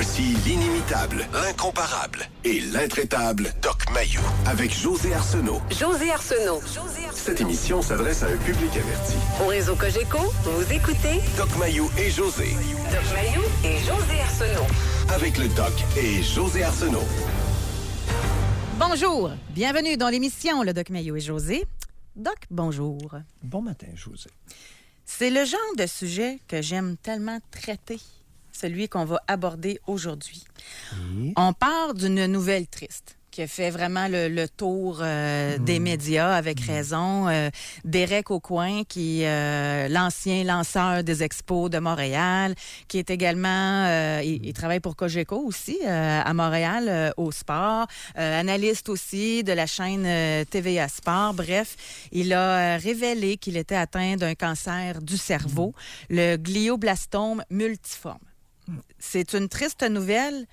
Voici l'inimitable, l'incomparable et l'intraitable Doc Mayou avec José Arsenault. José Arsenault. Cette émission s'adresse à un public averti. Au réseau Cogeco, vous écoutez Doc Mayou et José. Doc Mayou et José Arsenault. Avec le Doc et José Arsenault. Bonjour, bienvenue dans l'émission Le Doc Mayou et José. Doc, bonjour. Bon matin, José. C'est le genre de sujet que j'aime tellement traiter, celui qu'on va aborder aujourd'hui. Oui. On part d'une nouvelle triste qui a fait vraiment le tour des médias, avec raison. Derek Aucoin, qui l'ancien lanceur des Expos de Montréal, qui est également, il travaille pour Cogeco aussi, à Montréal, au sport, analyste aussi de la chaîne TVA Sport. Bref, il a révélé qu'il était atteint d'un cancer du cerveau, le glioblastome multiforme. C'est une triste nouvelle,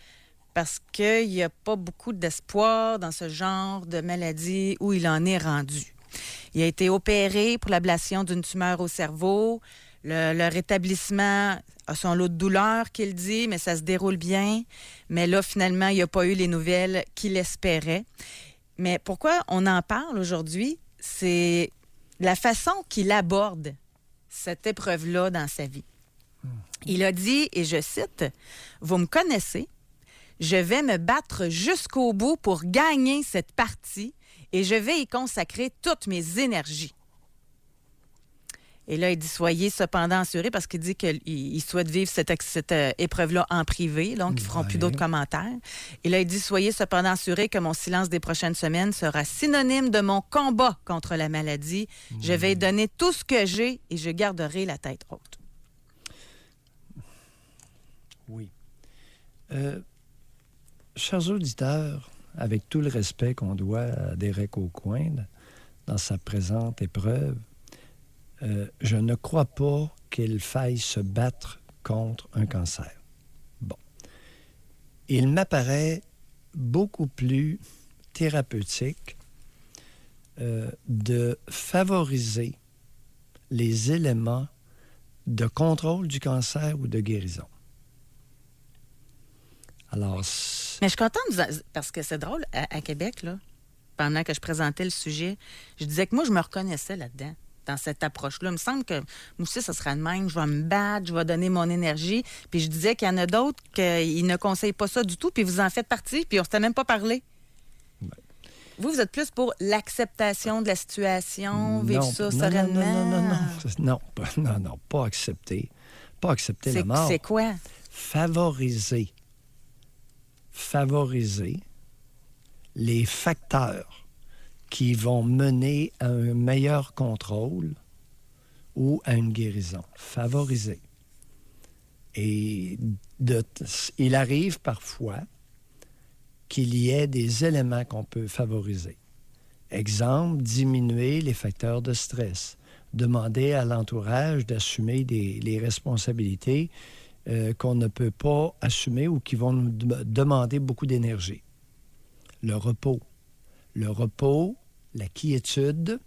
parce qu'il n'y a pas beaucoup d'espoir dans ce genre de maladie où il en est rendu. Il a été opéré pour l'ablation d'une tumeur au cerveau. Le rétablissement a son lot de douleur, qu'il dit, mais ça se déroule bien. Mais là, finalement, il n'a pas eu les nouvelles qu'il espérait. Mais pourquoi on en parle aujourd'hui? C'est la façon qu'il aborde cette épreuve-là dans sa vie. Il a dit, et je cite, « Vous me connaissez, je vais me battre jusqu'au bout pour gagner cette partie et je vais y consacrer toutes mes énergies. » Et là, il dit « Soyez cependant assurés » parce qu'il dit qu'il souhaite vivre cette épreuve-là en privé, donc ils ne feront plus d'autres commentaires. Et là, il dit « Soyez cependant assurés que mon silence des prochaines semaines sera synonyme de mon combat contre la maladie. Je vais donner tout ce que j'ai et je garderai la tête haute. » Oui. Chers auditeurs, avec tout le respect qu'on doit à Derek Aucoin dans sa présente épreuve, je ne crois pas qu'il faille se battre contre un cancer. Bon. Il m'apparaît beaucoup plus thérapeutique de favoriser les éléments de contrôle du cancer ou de guérison. Alors, mais je suis contente, parce que c'est drôle, à Québec, là, pendant que je présentais le sujet, je disais que moi, je me reconnaissais là-dedans, dans cette approche-là. Il me semble que moi aussi, ça sera de même. Je vais me battre, je vais donner mon énergie. Puis je disais qu'il y en a d'autres qui ne conseillent pas ça du tout, puis vous en faites partie, puis on ne s'était même pas parlé. Ouais. Vous êtes plus pour l'acceptation de la situation, vivre ça sereinement? Non, pas accepter. Pas accepter la mort. C'est quoi? Favoriser les facteurs qui vont mener à un meilleur contrôle ou à une guérison. Favoriser. Et il arrive parfois qu'il y ait des éléments qu'on peut favoriser. Exemple, diminuer les facteurs de stress. Demander à l'entourage d'assumer les responsabilités qu'on ne peut pas assumer ou qui vont nous demander beaucoup d'énergie. Le repos, la quiétude,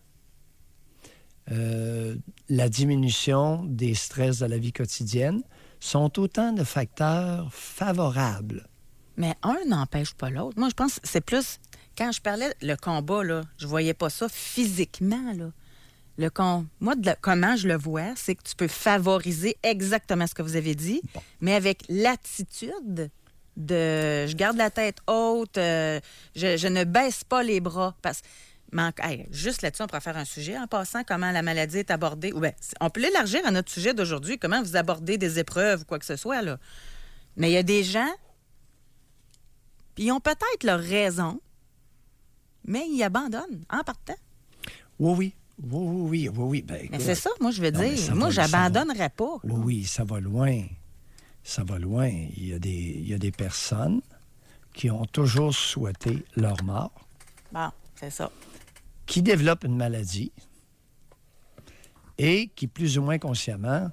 la diminution des stress de la vie quotidienne sont autant de facteurs favorables. Mais un n'empêche pas l'autre. Moi, je pense que c'est plus... Quand je parlais le combat, là, je voyais pas ça physiquement, là. Moi, comment je le vois, c'est que tu peux favoriser exactement ce que vous avez dit, mais avec l'attitude de « je garde la tête haute, je ne baisse pas les bras ». Juste là-dessus, on pourrait faire un sujet en passant, comment la maladie est abordée. Ou bien, on peut l'élargir à notre sujet d'aujourd'hui, comment vous abordez des épreuves ou quoi que ce soit, là. Mais il y a des gens, puis ils ont peut-être leur raison, mais ils abandonnent en partant. Oui. Ben, mais c'est ça, moi, je veux dire. Moi, j'abandonnerais pas. Oui, ça va loin. Ça va loin. Il y a des personnes qui ont toujours souhaité leur mort. Bon, c'est ça. Qui développent une maladie et qui, plus ou moins consciemment,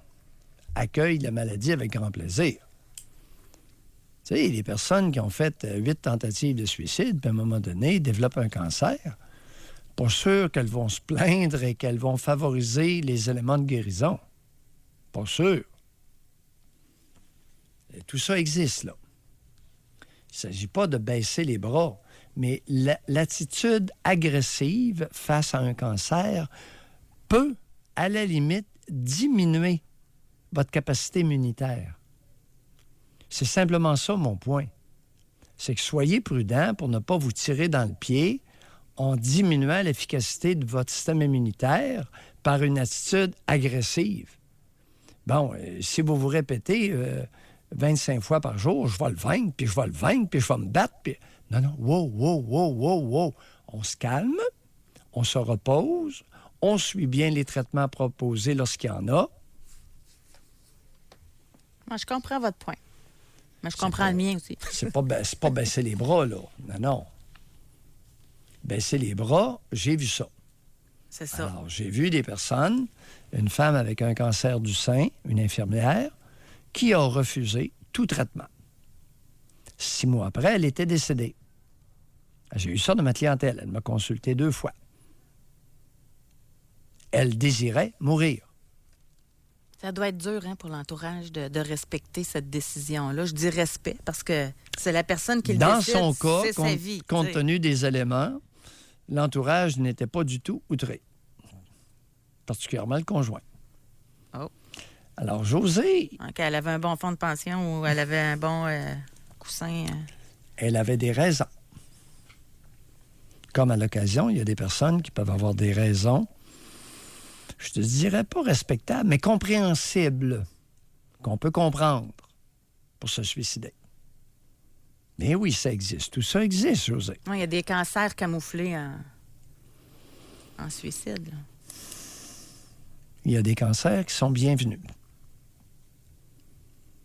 accueillent la maladie avec grand plaisir. Tu sais, les personnes qui ont fait 8 tentatives de suicide, puis à un moment donné, développent un cancer. Pas sûr qu'elles vont se plaindre et qu'elles vont favoriser les éléments de guérison. Pas sûr. Et tout ça existe, là. Il ne s'agit pas de baisser les bras, mais l'attitude agressive face à un cancer peut, à la limite, diminuer votre capacité immunitaire. C'est simplement ça, mon point. C'est que soyez prudent pour ne pas vous tirer dans le pied en diminuant l'efficacité de votre système immunitaire par une attitude agressive. Bon, si vous vous répétez 25 fois par jour, je vais le vaincre, puis je vais le vaincre, puis je vais me battre, puis... Non, wow. On se calme, on se repose, on suit bien les traitements proposés lorsqu'il y en a. Moi, je comprends votre point. Mais je comprends le mien aussi. C'est pas baisser les bras, là. Non. Baisser les bras, j'ai vu ça. C'est ça. Alors, j'ai vu des personnes, une femme avec un cancer du sein, une infirmière, qui a refusé tout traitement. 6 mois après, elle était décédée. J'ai eu ça de ma clientèle. Elle m'a consulté 2 fois. Elle désirait mourir. Ça doit être dur pour l'entourage de respecter cette décision-là. Je dis respect parce que c'est la personne qui le décide. Dans son cas, c'est sa vie, compte tenu des éléments, l'entourage n'était pas du tout outré. Particulièrement le conjoint. Oh. Alors, Josée... Donc, elle avait un bon fonds de pension ou elle avait un bon coussin. Elle avait des raisons. Comme à l'occasion, il y a des personnes qui peuvent avoir des raisons, je te dirais pas respectables, mais compréhensibles, qu'on peut comprendre pour se suicider. Mais oui, ça existe. Tout ça existe, Josée. Il y a des cancers camouflés en suicide. Là. Il y a des cancers qui sont bienvenus.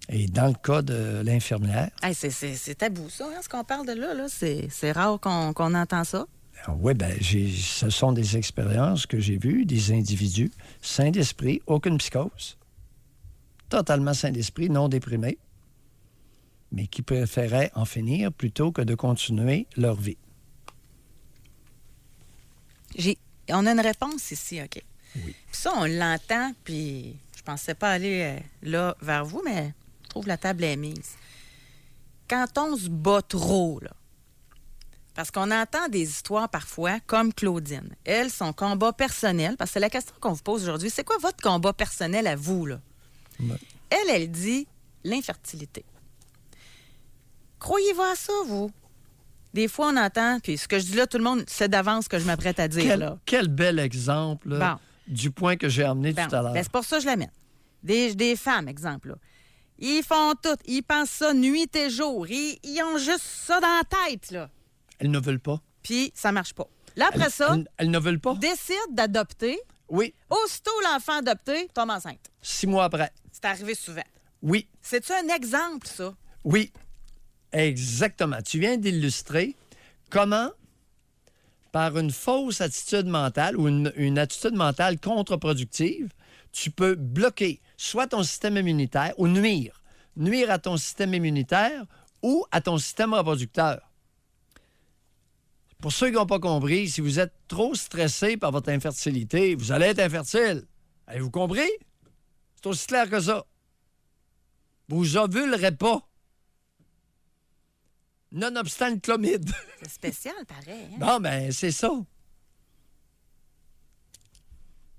Et dans le cas de l'infirmière... Hey, c'est tabou, ça, ce qu'on parle de là. C'est rare qu'on entend ça. Oui, bien, ce sont des expériences que j'ai vues, des individus sains d'esprit, aucune psychose, totalement sains d'esprit, non déprimés, mais qui préféraient en finir plutôt que de continuer leur vie. On a une réponse ici, OK? Oui. Puis ça, on l'entend, puis je pensais pas aller là vers vous, mais je trouve la table est mise. Quand on se bat trop, là, parce qu'on entend des histoires parfois, comme Claudine. Elle, son combat personnel, parce que c'est la question qu'on vous pose aujourd'hui, c'est quoi votre combat personnel à vous, là? Ouais. Elle dit l'infertilité. Croyez-vous à ça, vous? Des fois, on entend, puis ce que je dis là, tout le monde sait d'avance que je m'apprête à dire, là. Quel bel exemple là, du point que j'ai amené tout à l'heure. Ben, c'est pour ça que je l'amène. Des femmes, exemple, là. Ils font tout, ils pensent ça nuit et jour, ils ont juste ça dans la tête, là. Elles ne veulent pas. Puis ça marche pas. Là, après elles ne veulent pas. Décide d'adopter. Oui. Aussitôt l'enfant adopté tombe enceinte. 6 mois après. C'est arrivé souvent. Oui. C'est-tu un exemple, ça? Oui. Exactement. Tu viens d'illustrer comment, par une fausse attitude mentale ou une attitude mentale contre-productive, tu peux bloquer soit ton système immunitaire ou nuire à ton système immunitaire ou à ton système reproducteur. Pour ceux qui n'ont pas compris, si vous êtes trop stressé par votre infertilité, vous allez être infertile. Avez-vous compris? C'est aussi clair que ça. Vous ovulerez pas. Nonobstant le chlomide. C'est spécial, pareil. Hein? Non, ben c'est ça.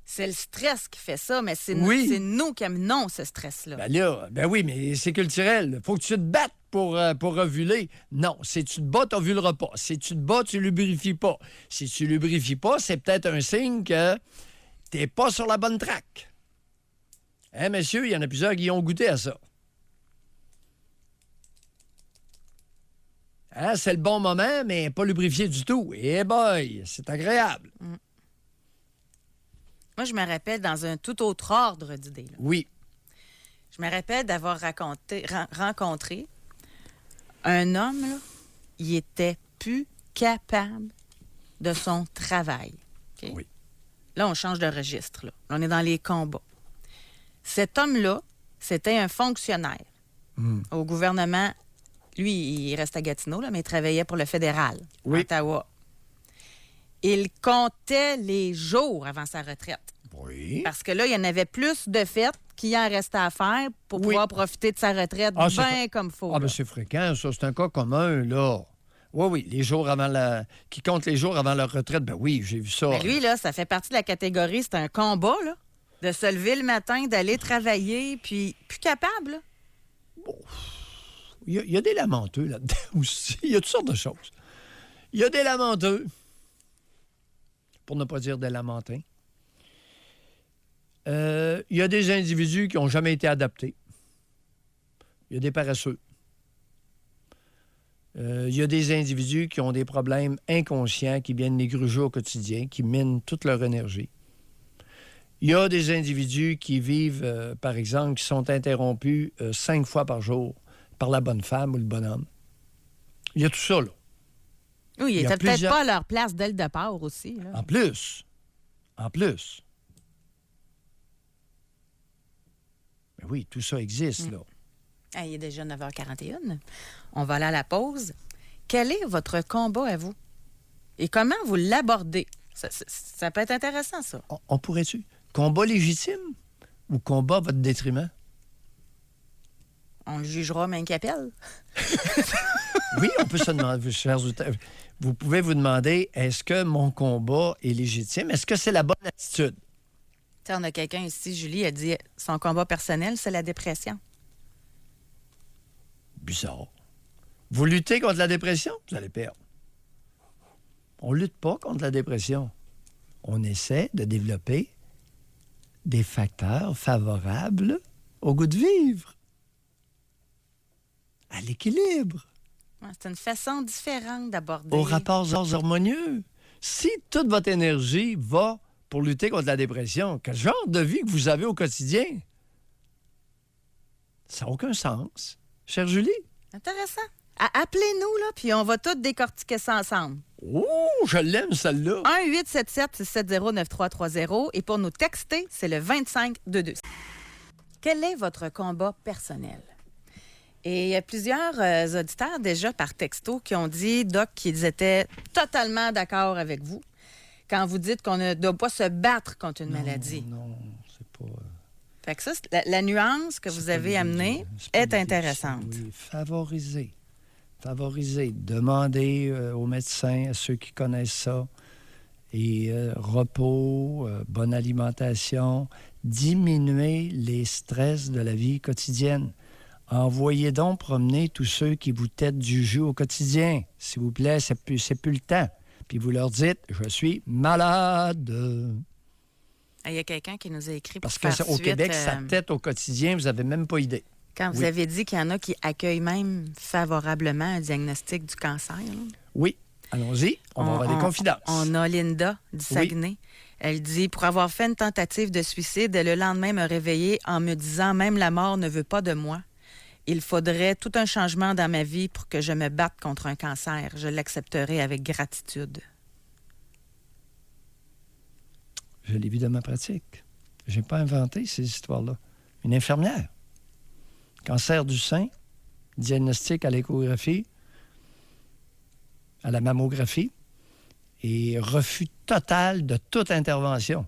C'est le stress qui fait ça, mais c'est nous qui amenons ce stress-là. Ben oui, mais c'est culturel. Faut que tu te battes pour ovuler. Non, si tu te bats, tu n'ovuleras pas. Si tu te bats, tu lubrifies pas. Si tu lubrifies pas, c'est peut-être un signe que tu n'es pas sur la bonne traque. Hein, messieurs, il y en a plusieurs qui ont goûté à ça. Hein, c'est le bon moment, mais pas lubrifié du tout. Eh boy, c'est agréable. Moi, je me rappelle dans un tout autre ordre d'idées. Là. Oui. Je me rappelle d'avoir rencontré un homme, là, il était plus capable de son travail. Okay? Oui. Là, on change de registre. Là. On est dans les combats. Cet homme-là, c'était un fonctionnaire au gouvernement. Lui, il reste à Gatineau, là, mais il travaillait pour le fédéral, à Ottawa. Il comptait les jours avant sa retraite. Oui. Parce que là, il y en avait plus de fêtes qu'il en restait à faire pour Oui. pouvoir profiter de sa retraite Ah, bien comme il faut. Ah, là. bien, c'est fréquent, ça. C'est un cas commun, là. Oui, les jours avant qui comptent les jours avant leur retraite, ben oui, j'ai vu ça. Ben lui, là, ça fait partie de la catégorie, c'est un combat, là. De se lever le matin, d'aller travailler, puis plus capable, là. Il y a des lamenteux là-dedans aussi. Il y a toutes sortes de choses. Il y a des lamenteux, pour ne pas dire des lamentins. Il y a des individus qui n'ont jamais été adaptés. Il y a des paresseux. Il y a des individus qui ont des problèmes inconscients, qui viennent les gruger au quotidien, qui minent toute leur énergie. Il y a des individus qui vivent, par exemple, qui sont interrompus 5 fois par jour par la bonne femme ou le bonhomme. Il y a tout ça, là. Oui, ils Il y a n'étaient peut-être plusieurs- pas à leur place dès le départ aussi, là. En plus. Mais oui, tout ça existe, là. Ah, il est déjà 9h41. On va aller à la pause. Quel est votre combat à vous? Et comment vous l'abordez? Ça peut être intéressant, ça. On pourrait-tu? Combat légitime ou combat à votre détriment? On le jugera, même qu'appelle. Oui, on peut se demander, chers auditeurs, vous pouvez vous demander, est-ce que mon combat est légitime? Est-ce que c'est la bonne attitude? Tu sais, on a quelqu'un ici, Julie, a dit son combat personnel, c'est la dépression. Bizarre. Vous luttez contre la dépression, vous allez perdre. On ne lutte pas contre la dépression. On essaie de développer des facteurs favorables au goût de vivre, à l'équilibre, Ouais, c'est une façon différente d'aborder. aux rapports harmonieux. Si toute votre énergie va pour lutter contre la dépression, quel genre de vie que vous avez au quotidien? Ça n'a aucun sens. Chère Julie? Intéressant. Appelez-nous, là, puis on va tous décortiquer ça ensemble. Oh, je l'aime, celle-là. 1-877-670-9330. Et pour nous texter, c'est le 2522. Quel est votre combat personnel? Et il y a plusieurs auditeurs déjà par texto qui ont dit, Doc, qu'ils étaient totalement d'accord avec vous quand vous dites qu'on ne doit pas se battre contre une maladie. Non, c'est pas... Fait que ça, la nuance que vous avez amenée est intéressante. Oui, favoriser. Demandez aux médecins, à ceux qui connaissent ça. Et repos, bonne alimentation, diminuer les stress de la vie quotidienne. Envoyez donc promener tous ceux qui vous têtent du jus au quotidien. S'il vous plaît, c'est plus le temps. Puis vous leur dites, je suis malade. Il y a quelqu'un qui nous a écrit pour Parce faire qu'au suite, Québec, sa tête au quotidien, vous n'avez même pas idée. Quand vous avez dit qu'il y en a qui accueillent même favorablement un diagnostic du cancer. Là. Oui, allons-y, on va avoir des confidences. On a Linda du Saguenay. Elle dit, pour avoir fait une tentative de suicide, le lendemain me réveiller en me disant, même la mort ne veut pas de moi. Il faudrait tout un changement dans ma vie pour que je me batte contre un cancer. Je l'accepterai avec gratitude. Je l'ai vu dans ma pratique. Je n'ai pas inventé ces histoires-là. Une infirmière. Cancer du sein, diagnostic à l'échographie, à la mammographie, et refus total de toute intervention.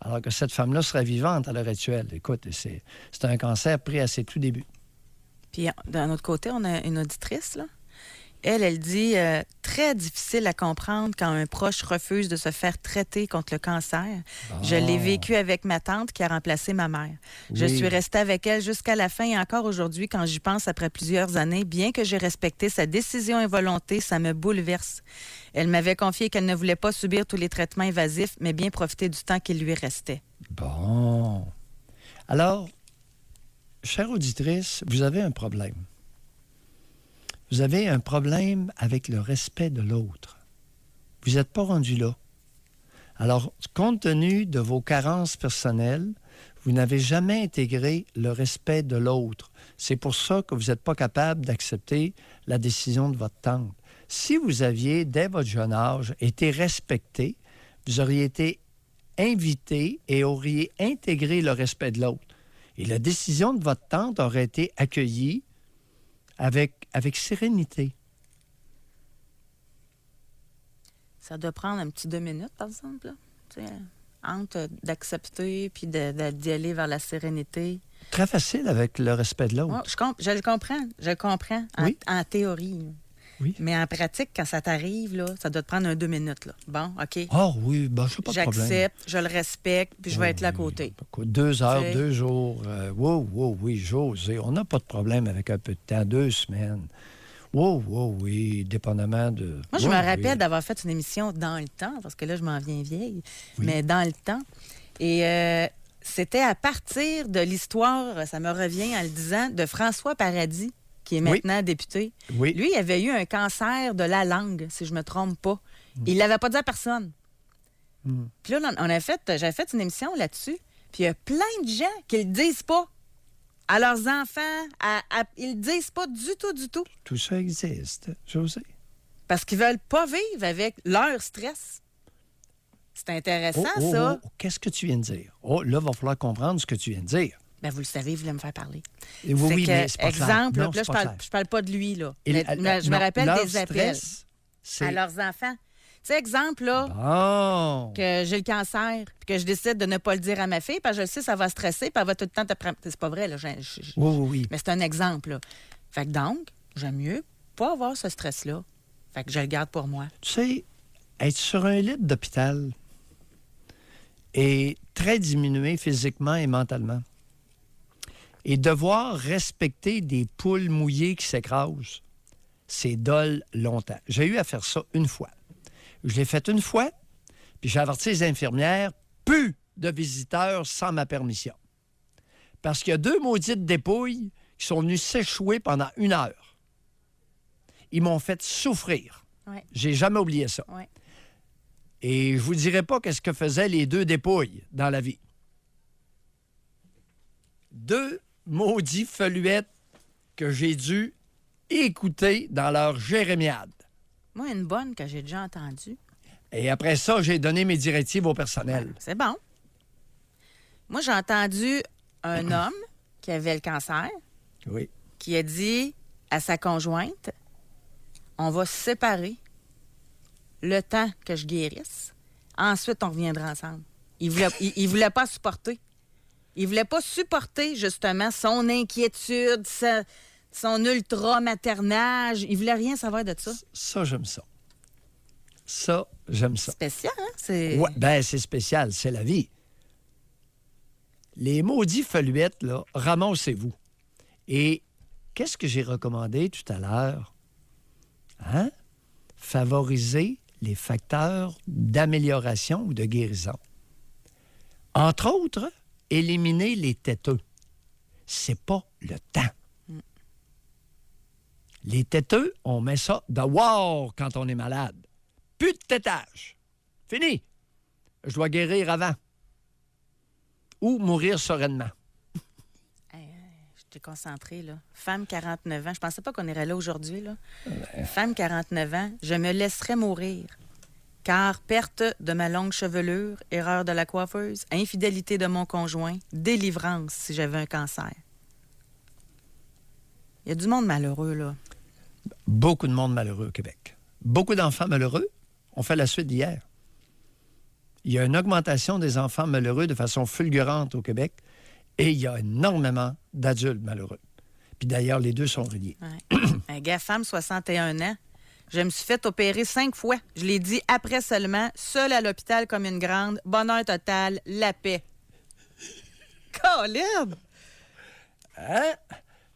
Alors que cette femme-là serait vivante à l'heure actuelle. Écoute, c'est un cancer pris à ses tout débuts. Puis, d'un autre côté, on a une auditrice, là. Elle dit très difficile à comprendre quand un proche refuse de se faire traiter contre le cancer. Je l'ai vécu avec ma tante qui a remplacé ma mère. Je suis restée avec elle jusqu'à la fin et encore aujourd'hui, quand j'y pense après plusieurs années, bien que j'ai respecté sa décision et volonté, ça me bouleverse. Elle m'avait confié qu'elle ne voulait pas subir tous les traitements invasifs, mais bien profiter du temps qui lui restait. Bon. Alors, chère auditrice, vous avez un problème. Vous avez un problème avec le respect de l'autre. Vous n'êtes pas rendu là. Alors, compte tenu de vos carences personnelles, vous n'avez jamais intégré le respect de l'autre. C'est pour ça que vous n'êtes pas capable d'accepter la décision de votre tante. Si vous aviez, dès votre jeune âge, été respecté, vous auriez été invité et auriez intégré le respect de l'autre. Et la décision de votre tante aurait été accueillie avec sérénité. Ça doit prendre un petit 2 minutes, par exemple. Là. entre d'accepter puis d'y aller vers la sérénité. Très facile avec le respect de l'autre. Ouais, je le comprends. Je le comprends Oui. en théorie. Oui. Mais en pratique, quand ça t'arrive, là, ça doit te prendre 2 minutes. Là. Bon, OK. Ah oui, ben, je n'ai pas de problème. J'accepte, je le respecte, puis je vais être là à côté. 2 heures, T'sais. 2 jours. Oui, José, on n'a pas de problème avec un peu de temps, 2 semaines. Oui, dépendamment de... Moi, je me rappelle oui. d'avoir fait une émission dans le temps, parce que là, je m'en viens vieille, mais dans le temps. Et c'était à partir de l'histoire, ça me revient en le disant, de François Paradis, qui est maintenant député. Oui. Lui, il avait eu un cancer de la langue, si je me trompe pas. Il l'avait pas dit à personne. Puis là, j'avais fait une émission là-dessus, puis il y a plein de gens qui le disent pas à leurs enfants. Ils le disent pas du tout. Tout ça existe, José. Parce qu'ils veulent pas vivre avec leur stress. C'est intéressant, ça. Qu'est-ce que tu viens de dire? Là, il va falloir comprendre ce que tu viens de dire. Ben, vous le savez, vous voulez me faire parler. Oui, que, mais c'est pas clair. exemple, Non, là, c'est pas clair. je parle pas de lui, là. Et Mais je me rappelle leur des appels stress, à leurs enfants. Tu sais, exemple, là, Bon. que j'ai le cancer, puis que je décide de ne pas le dire à ma fille, parce que je sais, ça va stresser, puis elle va tout le temps te prendre. C'est pas vrai, là. Oui. Mais c'est un exemple, là. Fait que donc, j'aime mieux pas avoir ce stress-là. Fait que je le garde pour moi. Tu sais, être sur un lit d'hôpital est très diminué physiquement et mentalement. Et devoir respecter des poules mouillées qui s'écrasent, c'est dole longtemps. J'ai eu à faire ça une fois. Je l'ai fait une fois, puis j'ai averti les infirmières, plus de visiteurs sans ma permission. Parce qu'il y a 2 maudites dépouilles qui sont venues s'échouer pendant 1 heure. Ils m'ont fait souffrir. Ouais. J'ai jamais oublié ça. Ouais. Et je vous dirai pas qu'est-ce que faisaient les 2 dépouilles dans la vie. 2 maudits feluettes que j'ai dû écouter dans leur jérémiade. Moi, une bonne que j'ai déjà entendue. Et après ça, j'ai donné mes directives au personnel. C'est bon. Moi, j'ai entendu un homme qui avait le cancer Oui. qui a dit à sa conjointe, on va se séparer le temps que je guérisse. Ensuite, on reviendra ensemble. Il voulait pas supporter. Il voulait pas supporter, justement, son inquiétude, son ultra-maternage. Il voulait rien savoir de ça. Ça, j'aime ça. Ça, j'aime ça. Spécial, hein? C'est... Ouais, ben, c'est spécial, c'est la vie. Les maudits feluettes, là, ramassez-vous. Et qu'est-ce que j'ai recommandé tout à l'heure? Hein? Favoriser les facteurs d'amélioration ou de guérison. Entre autres, éliminer les têteux. C'est pas le temps. Les têteux, on met ça dehors quand on est malade. Plus de tétage. Fini. Je dois guérir avant. Ou mourir sereinement. J'étais concentrée, là. Femme 49 ans. Je pensais pas qu'on irait là aujourd'hui, là. Femme 49 ans, je me laisserai mourir. Car perte de ma longue chevelure, erreur de la coiffeuse, infidélité de mon conjoint, délivrance si j'avais un cancer. Il y a du monde malheureux, là. Beaucoup de monde malheureux au Québec. Beaucoup d'enfants malheureux. On fait la suite d'hier. Il y a une augmentation des enfants malheureux de façon fulgurante au Québec et il y a énormément d'adultes malheureux. Puis d'ailleurs, les deux sont reliés. Ouais. Un gars, femme, 61 ans. Je me suis fait opérer 5 fois. Je l'ai dit après seulement, seule à l'hôpital comme une grande, bonheur total, la paix. Colin! Hein?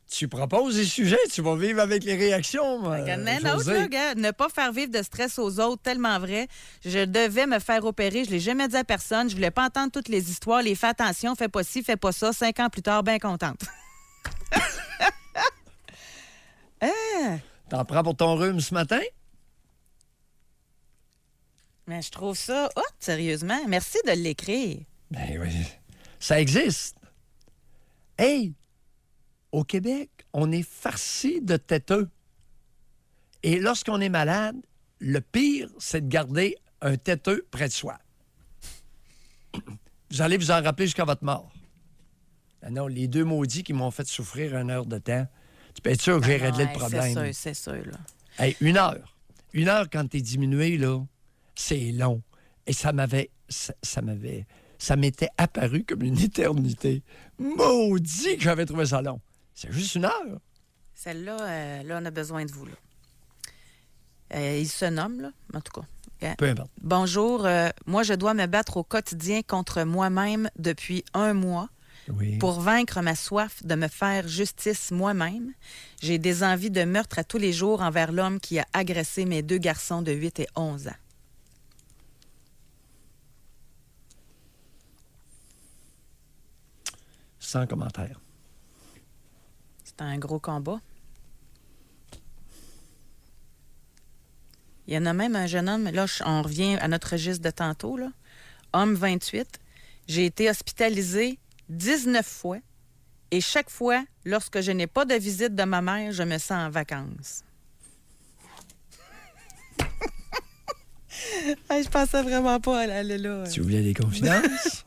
Tu proposes des sujets, tu vas vivre avec les réactions. Autre, gars, ne pas faire vivre de stress aux autres, tellement vrai. Je devais me faire opérer, je l'ai jamais dit à personne. Je voulais pas entendre toutes les histoires, les fais attention, fais pas ci, fais pas ça. 5 ans plus tard, bien contente. T'en prends pour ton rhume ce matin? Mais je trouve ça hot, sérieusement. Merci de l'écrire. Ben oui, ça existe. Hey! Au Québec, on est farci de têteux. Et lorsqu'on est malade, le pire, c'est de garder un têteux près de soi. Vous allez vous en rappeler jusqu'à votre mort. Ah non, les 2 maudits qui m'ont fait souffrir 1 heure de temps, tu peux être sûr que j'ai réglé le problème. C'est sûr, là. Hey, 1 heure. 1 heure, quand t'es diminué, là, c'est long. Et ça m'avait ça m'était apparu comme une éternité. Maudit que j'avais trouvé ça long. C'est juste 1 heure. Celle-là, là, on a besoin de vous. Là. Il se nomme, là, en tout cas. Okay. Peu importe. Bonjour, moi, je dois me battre au quotidien contre moi-même depuis 1 mois. Oui. Pour vaincre ma soif de me faire justice moi-même. J'ai des envies de meurtre à tous les jours envers l'homme qui a agressé mes 2 garçons de 8 et 11 ans. Sans commentaire. C'est un gros combat. Il y en a même un jeune homme, là, on revient à notre registre de tantôt, là. Homme 28. J'ai été hospitalisé 19 fois et chaque fois, lorsque je n'ai pas de visite de ma mère, je me sens en vacances. Je pensais vraiment pas à aller là. Si vous voulez des confidences.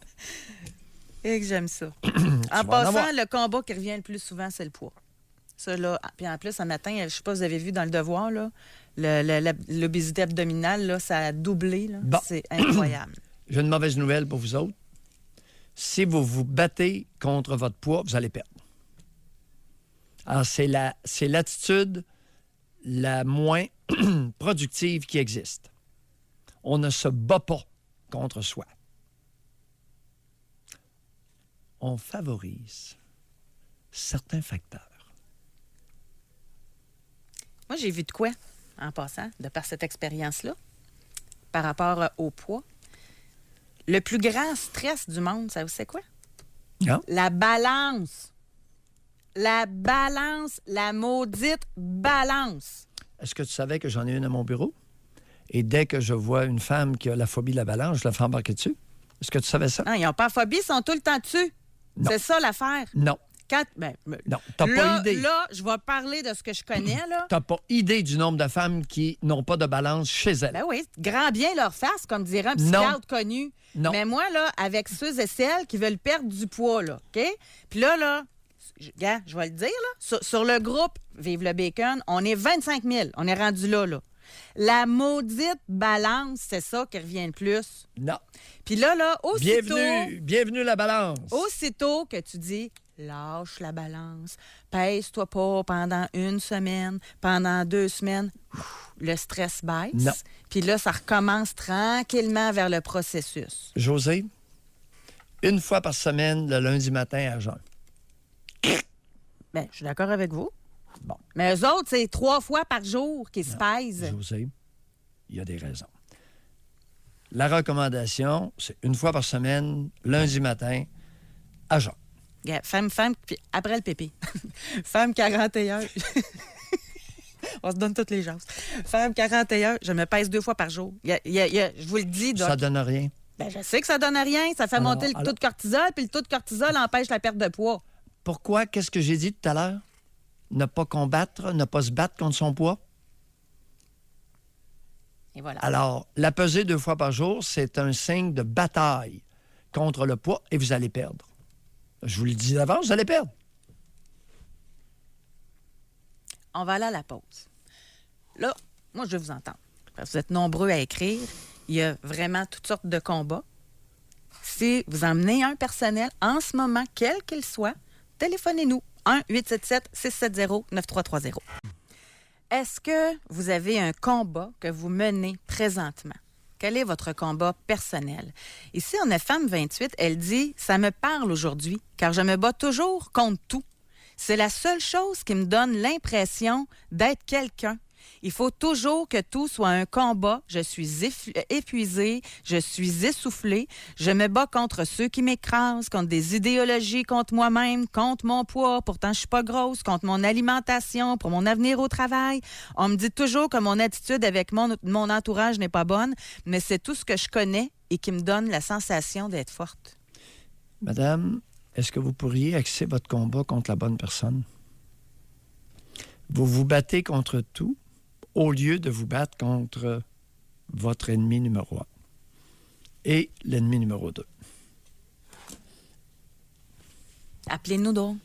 Et que j'aime ça. vas En en passant, avoir. le combat qui revient le plus souvent, c'est le poids. Ça, là, puis en plus, un matin, je ne sais pas si vous avez vu dans Le Devoir, là, l'obésité abdominale, là, ça a doublé. Là. Bon. C'est incroyable. J'ai une mauvaise nouvelle pour vous autres. Si vous vous battez contre votre poids, vous allez perdre. Alors, c'est l'attitude la moins productive qui existe. On ne se bat pas contre soi. On favorise certains facteurs. Moi, j'ai vu de quoi, en passant, de par cette expérience-là, par rapport au poids. Le plus grand stress du monde, ça vous sait quoi? Non? La balance. La balance, la maudite balance. Est-ce que tu savais que j'en ai une à mon bureau? Et dès que je vois une femme qui a la phobie de la balance, je la fais embarquer dessus. Est-ce que tu savais ça? Non, ils n'ont pas phobie, ils sont tout le temps dessus. Non. C'est ça l'affaire. Non. Non, t'as pas idée. Là, je vais parler de ce que je connais, là. T'as pas idée du nombre de femmes qui n'ont pas de balance chez elles. Ben oui, grand bien leur face, comme dirait un Non. psychiatre connu. Non. Mais moi, là, avec ceux et celles qui veulent perdre du poids, là, OK? Puis là, gars, je vais le dire, là, sur le groupe Vive le Bacon, on est 25 000. On est rendu là. La maudite balance, c'est ça qui revient le plus. Non. Puis là, aussitôt... Bienvenue la balance. Aussitôt que tu dis... Lâche la balance. Pèse-toi pas pendant 1 semaine, pendant 2 semaines. Le stress baisse. Non. Puis là, ça recommence tranquillement vers le processus. José, 1 fois par semaine, le lundi matin à jeun. Bien, je suis d'accord avec vous. Bon. Mais eux autres, c'est 3 fois par jour qu'ils se pèsent. José, il y a des raisons. La recommandation, c'est 1 fois par semaine, lundi matin, à jeun. Yeah, femme, puis après le pépé. Femme 41. On se donne toutes les chances. Femme 41, je me pèse 2 fois par jour. Je vous le dis, Doc. Ça donne rien. Ben, je sais que ça donne rien. Ça fait monter le taux de cortisol, puis le taux de cortisol empêche la perte de poids. Pourquoi? Qu'est-ce que j'ai dit tout à l'heure? Ne pas combattre, ne pas se battre contre son poids? Et voilà. Alors, la pesée 2 fois par jour, c'est un signe de bataille contre le poids et vous allez perdre. Je vous le dis d'avance, vous allez perdre. On va aller à la pause. Là, moi, je vais vous entendre. Parce que vous êtes nombreux à écrire. Il y a vraiment toutes sortes de combats. Si vous en menez un personnel, en ce moment, quel qu'il soit, téléphonez-nous. 1-877-670-9330. Est-ce que vous avez un combat que vous menez présentement? Quel est votre combat personnel? Ici, on a Femme 28, elle dit « Ça me parle aujourd'hui, car je me bats toujours contre tout. C'est la seule chose qui me donne l'impression d'être quelqu'un. Il faut toujours que tout soit un combat. Je suis épuisée, je suis essoufflée. Je me bats contre ceux qui m'écrasent, contre des idéologies, contre moi-même, contre mon poids. Pourtant, je suis pas grosse, contre mon alimentation, pour mon avenir au travail. On me dit toujours que mon attitude avec mon entourage n'est pas bonne, mais c'est tout ce que je connais et qui me donne la sensation d'être forte. » Madame, est-ce que vous pourriez axer votre combat contre la bonne personne? Vous vous battez contre tout au lieu de vous battre contre votre ennemi numéro 1 et l'ennemi numéro 2. Appelez-nous donc.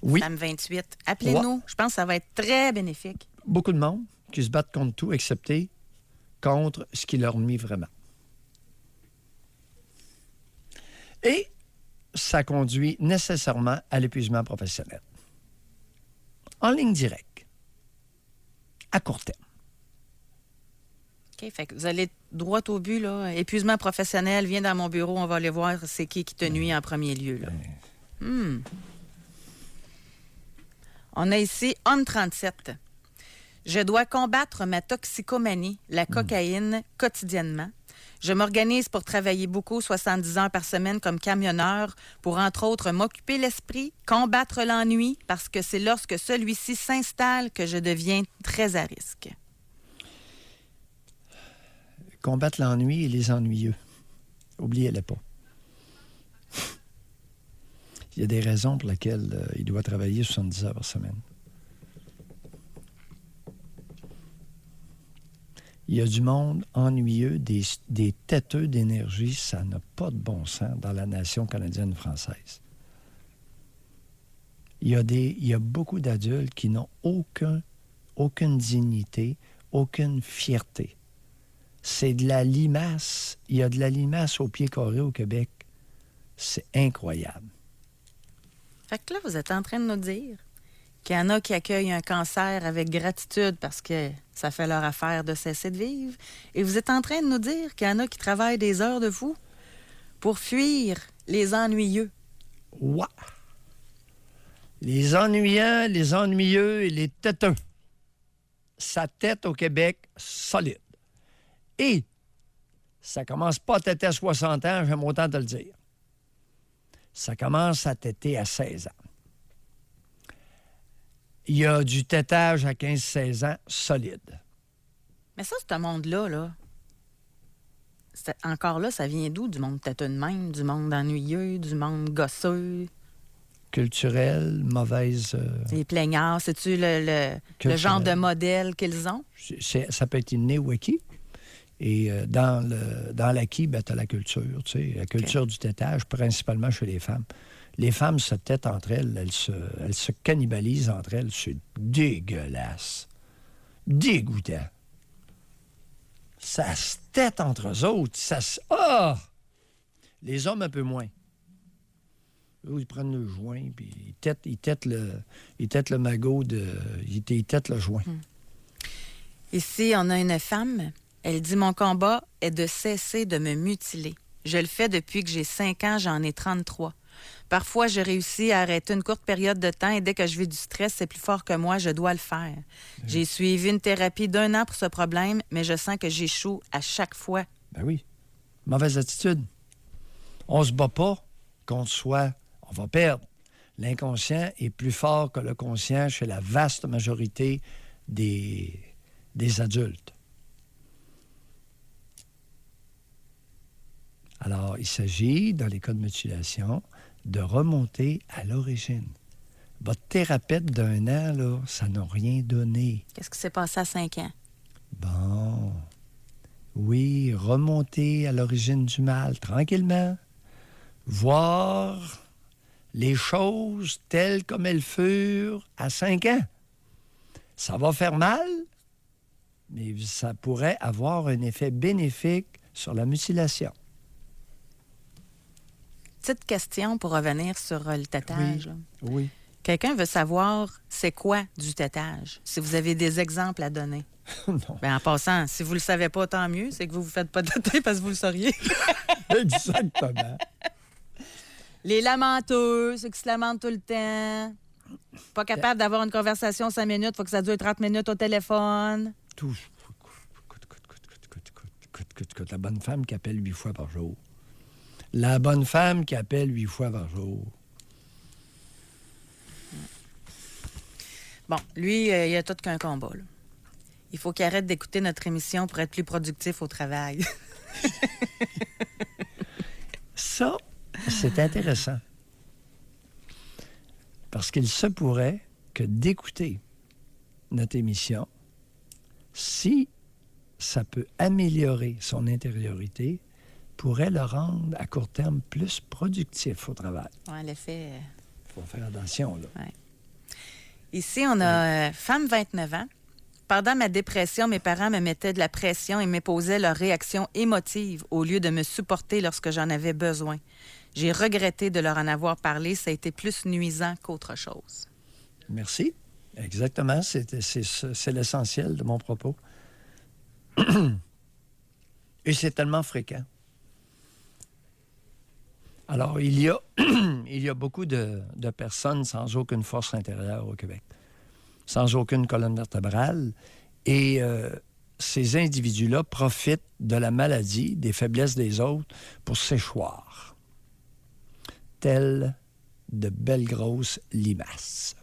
Oui. Femme 28. Appelez-nous. Ouais. Je pense que ça va être très bénéfique. Beaucoup de monde qui se battent contre tout, excepté contre ce qui leur nuit vraiment. Et ça conduit nécessairement à l'épuisement professionnel. En ligne directe, à court terme. OK, fait que vous allez droit au but, là. Épuisement professionnel, viens dans mon bureau, on va aller voir c'est qui te nuit en premier lieu, là. On a ici Homme 37. Je dois combattre ma toxicomanie, la cocaïne, quotidiennement. Je m'organise pour travailler beaucoup, 70 heures par semaine comme camionneur, pour entre autres m'occuper l'esprit, combattre l'ennui, parce que c'est lorsque celui-ci s'installe que je deviens très à risque. Combattre l'ennui et les ennuyeux. Oubliez-les pas. Il y a des raisons pour lesquelles il doit travailler 70 heures par semaine. Il y a du monde ennuyeux, des têteux d'énergie, ça n'a pas de bon sens dans la nation canadienne-française. Il y a beaucoup d'adultes qui n'ont aucune dignité, aucune fierté. C'est de la limace. Il y a de la limace au pied carré au Québec. C'est incroyable. Fait que là, vous êtes en train de nous dire qu'il y en a qui accueillent un cancer avec gratitude parce que ça fait leur affaire de cesser de vivre. Et vous êtes en train de nous dire qu'il y en a qui travaillent des heures de fou pour fuir les ennuyeux. Ouais. Les ennuyants, les ennuyeux et les têteux. Sa tête au Québec, solide. Et ça commence pas à têter à 60 ans, j'aime autant te le dire. Ça commence à têter à 16 ans. Il y a du têtage à 15-16 ans solide. Mais ça, ce monde-là, là, encore là, ça vient d'où? Du monde têteux de même, du monde ennuyeux, du monde gosseux? Culturel, mauvaise... Les plaignards, c'est-tu le genre de modèle qu'ils ont? Ça peut être inné ou acquis. Et dans l'acquis, ben, tu as la culture, tu sais, la culture du têtage, principalement chez les femmes. Les femmes se têtent entre elles, elles se cannibalisent entre elles. C'est dégueulasse. Dégoûtant. Ça se tête entre eux autres. Les hommes, un peu moins. Eux, ils prennent le joint, puis ils têtent le magot, ils têtent le joint. Ici, on a une femme. Elle dit « Mon combat est de cesser de me mutiler. Je le fais depuis que j'ai 5 ans, j'en ai 33. Parfois, je réussis à arrêter une courte période de temps et dès que je vis du stress, c'est plus fort que moi, je dois le faire. J'ai suivi une thérapie d'1 an pour ce problème, mais je sens que j'échoue à chaque fois. » Ben oui. Mauvaise attitude. On se bat pas contre soi. On va perdre. L'inconscient est plus fort que le conscient chez la vaste majorité des adultes. Alors, il s'agit, dans les cas de mutilation, de remonter à l'origine. Votre thérapeute d'1 an, là, ça n'a rien donné. Qu'est-ce qui s'est passé à 5 ans? Bon. Oui, remonter à l'origine du mal, tranquillement. Voir les choses telles comme elles furent à 5 ans. Ça va faire mal, mais ça pourrait avoir un effet bénéfique sur la mutilation. Petite question pour revenir sur le têtage. Oui. Oui. Quelqu'un veut savoir c'est quoi du têtage, si vous avez des exemples à donner. Non. Bien, en passant, si vous le savez pas, tant mieux, c'est que vous ne vous faites pas têter parce que vous le sauriez. Exactement. Les lamenteux, ceux qui se lamentent tout le temps. Pas capable d'avoir une conversation 5 minutes, il faut que ça dure 30 minutes au téléphone. Tout. La bonne femme qui appelle 8 fois par jour. La bonne femme qui appelle 8 fois par jour. Bon, lui, il a tout qu'un combat, là. Il faut qu'il arrête d'écouter notre émission pour être plus productif au travail. Ça, c'est intéressant. Parce qu'il se pourrait que d'écouter notre émission, si ça peut améliorer son intériorité, pourrait le rendre à court terme plus productif au travail. Oui, l'effet... Il faut faire attention, là. Ouais. Ici, on a femme 29 ans. Pendant ma dépression, mes parents me mettaient de la pression et m'imposaient leur réaction émotive au lieu de me supporter lorsque j'en avais besoin. J'ai regretté de leur en avoir parlé. Ça a été plus nuisant qu'autre chose. Merci. Exactement. C'est l'essentiel de mon propos. Et c'est tellement fréquent. Alors, il y a beaucoup de personnes sans aucune force intérieure au Québec, sans aucune colonne vertébrale. Et ces individus-là profitent de la maladie, des faiblesses des autres pour s'échoir, telles de belles grosses limaces.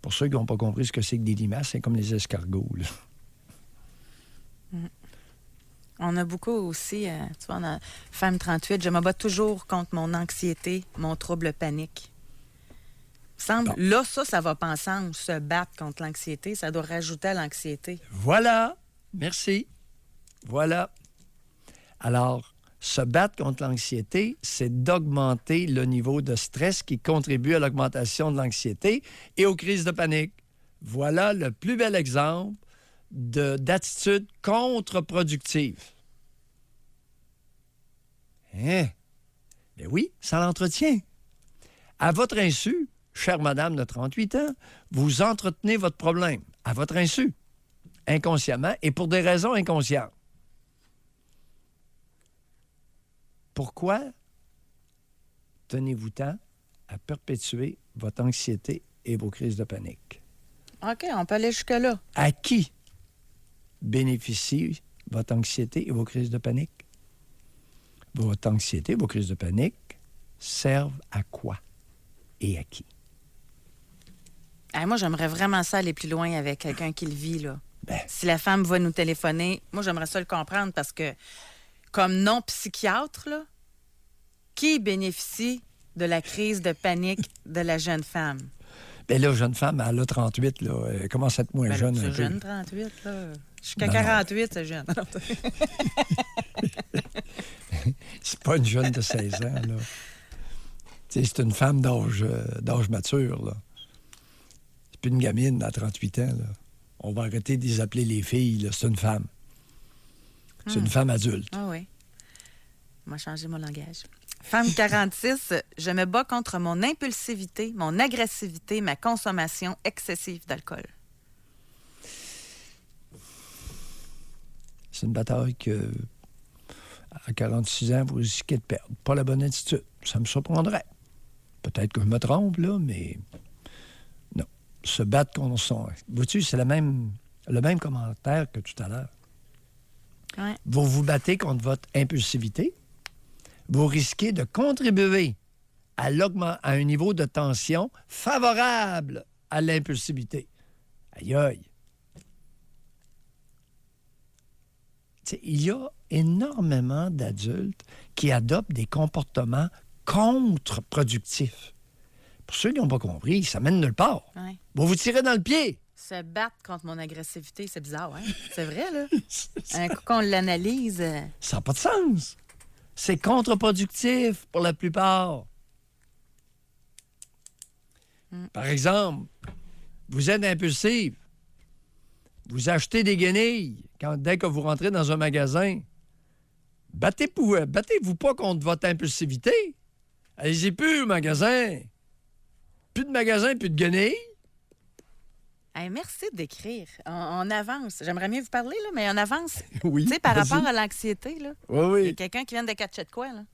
Pour ceux qui n'ont pas compris ce que c'est que des limaces, c'est comme les escargots, là. On a beaucoup aussi, tu vois, on a Femme 38, je me bats toujours contre mon anxiété, mon trouble panique. Semble, Bon. là, ça va pas ensemble, se battre contre l'anxiété, ça doit rajouter à l'anxiété. Voilà. Merci. Voilà. Alors, se battre contre l'anxiété, c'est d'augmenter le niveau de stress qui contribue à l'augmentation de l'anxiété et aux crises de panique. Voilà le plus bel exemple d'attitude contre-productive. Hein? Ben oui, ça l'entretient. À votre insu, chère madame de 38 ans, vous entretenez votre problème. À votre insu. Inconsciemment et pour des raisons inconscientes. Pourquoi tenez-vous tant à perpétuer votre anxiété et vos crises de panique? OK, on peut aller jusque-là. À qui bénéficie votre anxiété et vos crises de panique? Votre anxiété, vos crises de panique servent à quoi et à qui? Moi, j'aimerais vraiment ça aller plus loin avec quelqu'un qui le vit, là. Ben. Si la femme va nous téléphoner, moi, j'aimerais ça le comprendre parce que, comme non-psychiatre, là, qui bénéficie de la crise de panique de la jeune femme? Bien là, jeune femme, elle a 38, là. Elle commence à être moins Ben, jeune. c'est un peu. jeune, 38, là. Jusqu'à Non. 48, c'est jeune. C'est pas une jeune de 16 ans, là. Tu sais, c'est une femme d'âge mature, là. C'est plus une gamine à 38 ans, là. On va arrêter de les appeler les filles, là. C'est une femme. C'est une femme adulte. Ah oui. On va changer mon langage. Femme 46, je me bats contre mon impulsivité, mon agressivité, ma consommation excessive d'alcool. C'est une bataille que, à 46 ans, vous risquez de perdre. Pas la bonne attitude. Ça me surprendrait. Peut-être que je me trompe, là, mais non. Se battre contre son... Vois-tu, c'est le même commentaire que tout à l'heure. Ouais. Vous vous battez contre votre impulsivité. Vous risquez de contribuer à un niveau de tension favorable à l'impulsivité. Aïe, aïe. T'sais, il y a énormément d'adultes qui adoptent des comportements contre-productifs. Pour ceux qui n'ont pas compris, ça mène nulle part. Ouais. Vous vous tirez dans le pied. Se battre contre mon agressivité, c'est bizarre, hein? C'est vrai, là. Un coup qu'on l'analyse... Ça n'a pas de sens. C'est contre-productif pour la plupart. Par exemple, vous êtes impulsif. Vous achetez des guenilles dès que vous rentrez dans un magasin. Battez-vous pas contre votre impulsivité. Allez-y plus au magasin. Plus de magasin, plus de guenilles. Hey, merci d'écrire. On avance. J'aimerais mieux vous parler, là, mais on avance. Oui. Tu sais, par vas-y. rapport à l'anxiété, là. Oui, Il y a oui. quelqu'un qui vient de catcher de quoi, là?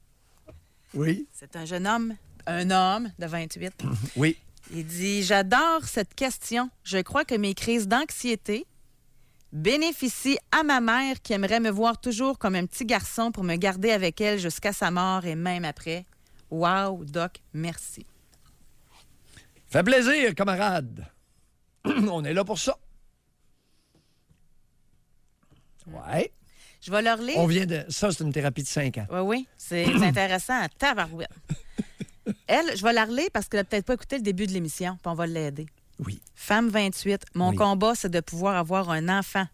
Oui. C'est un jeune homme, un homme de 28. Oui. Il dit « J'adore cette question. Je crois que mes crises d'anxiété bénéficient à ma mère qui aimerait me voir toujours comme un petit garçon pour me garder avec elle jusqu'à sa mort et même après. Wow, Doc, merci. » Fait plaisir, camarade. On est là pour ça. Ouais. Je vais leur lire. Ça, c'est une thérapie de 5 ans. Oui, oui, c'est intéressant à tabarouette. Elle, je vais la relire parce qu'elle n'a peut-être pas écouté le début de l'émission, puis on va l'aider. Oui. Femme 28, mon Oui. combat, c'est de pouvoir avoir un enfant.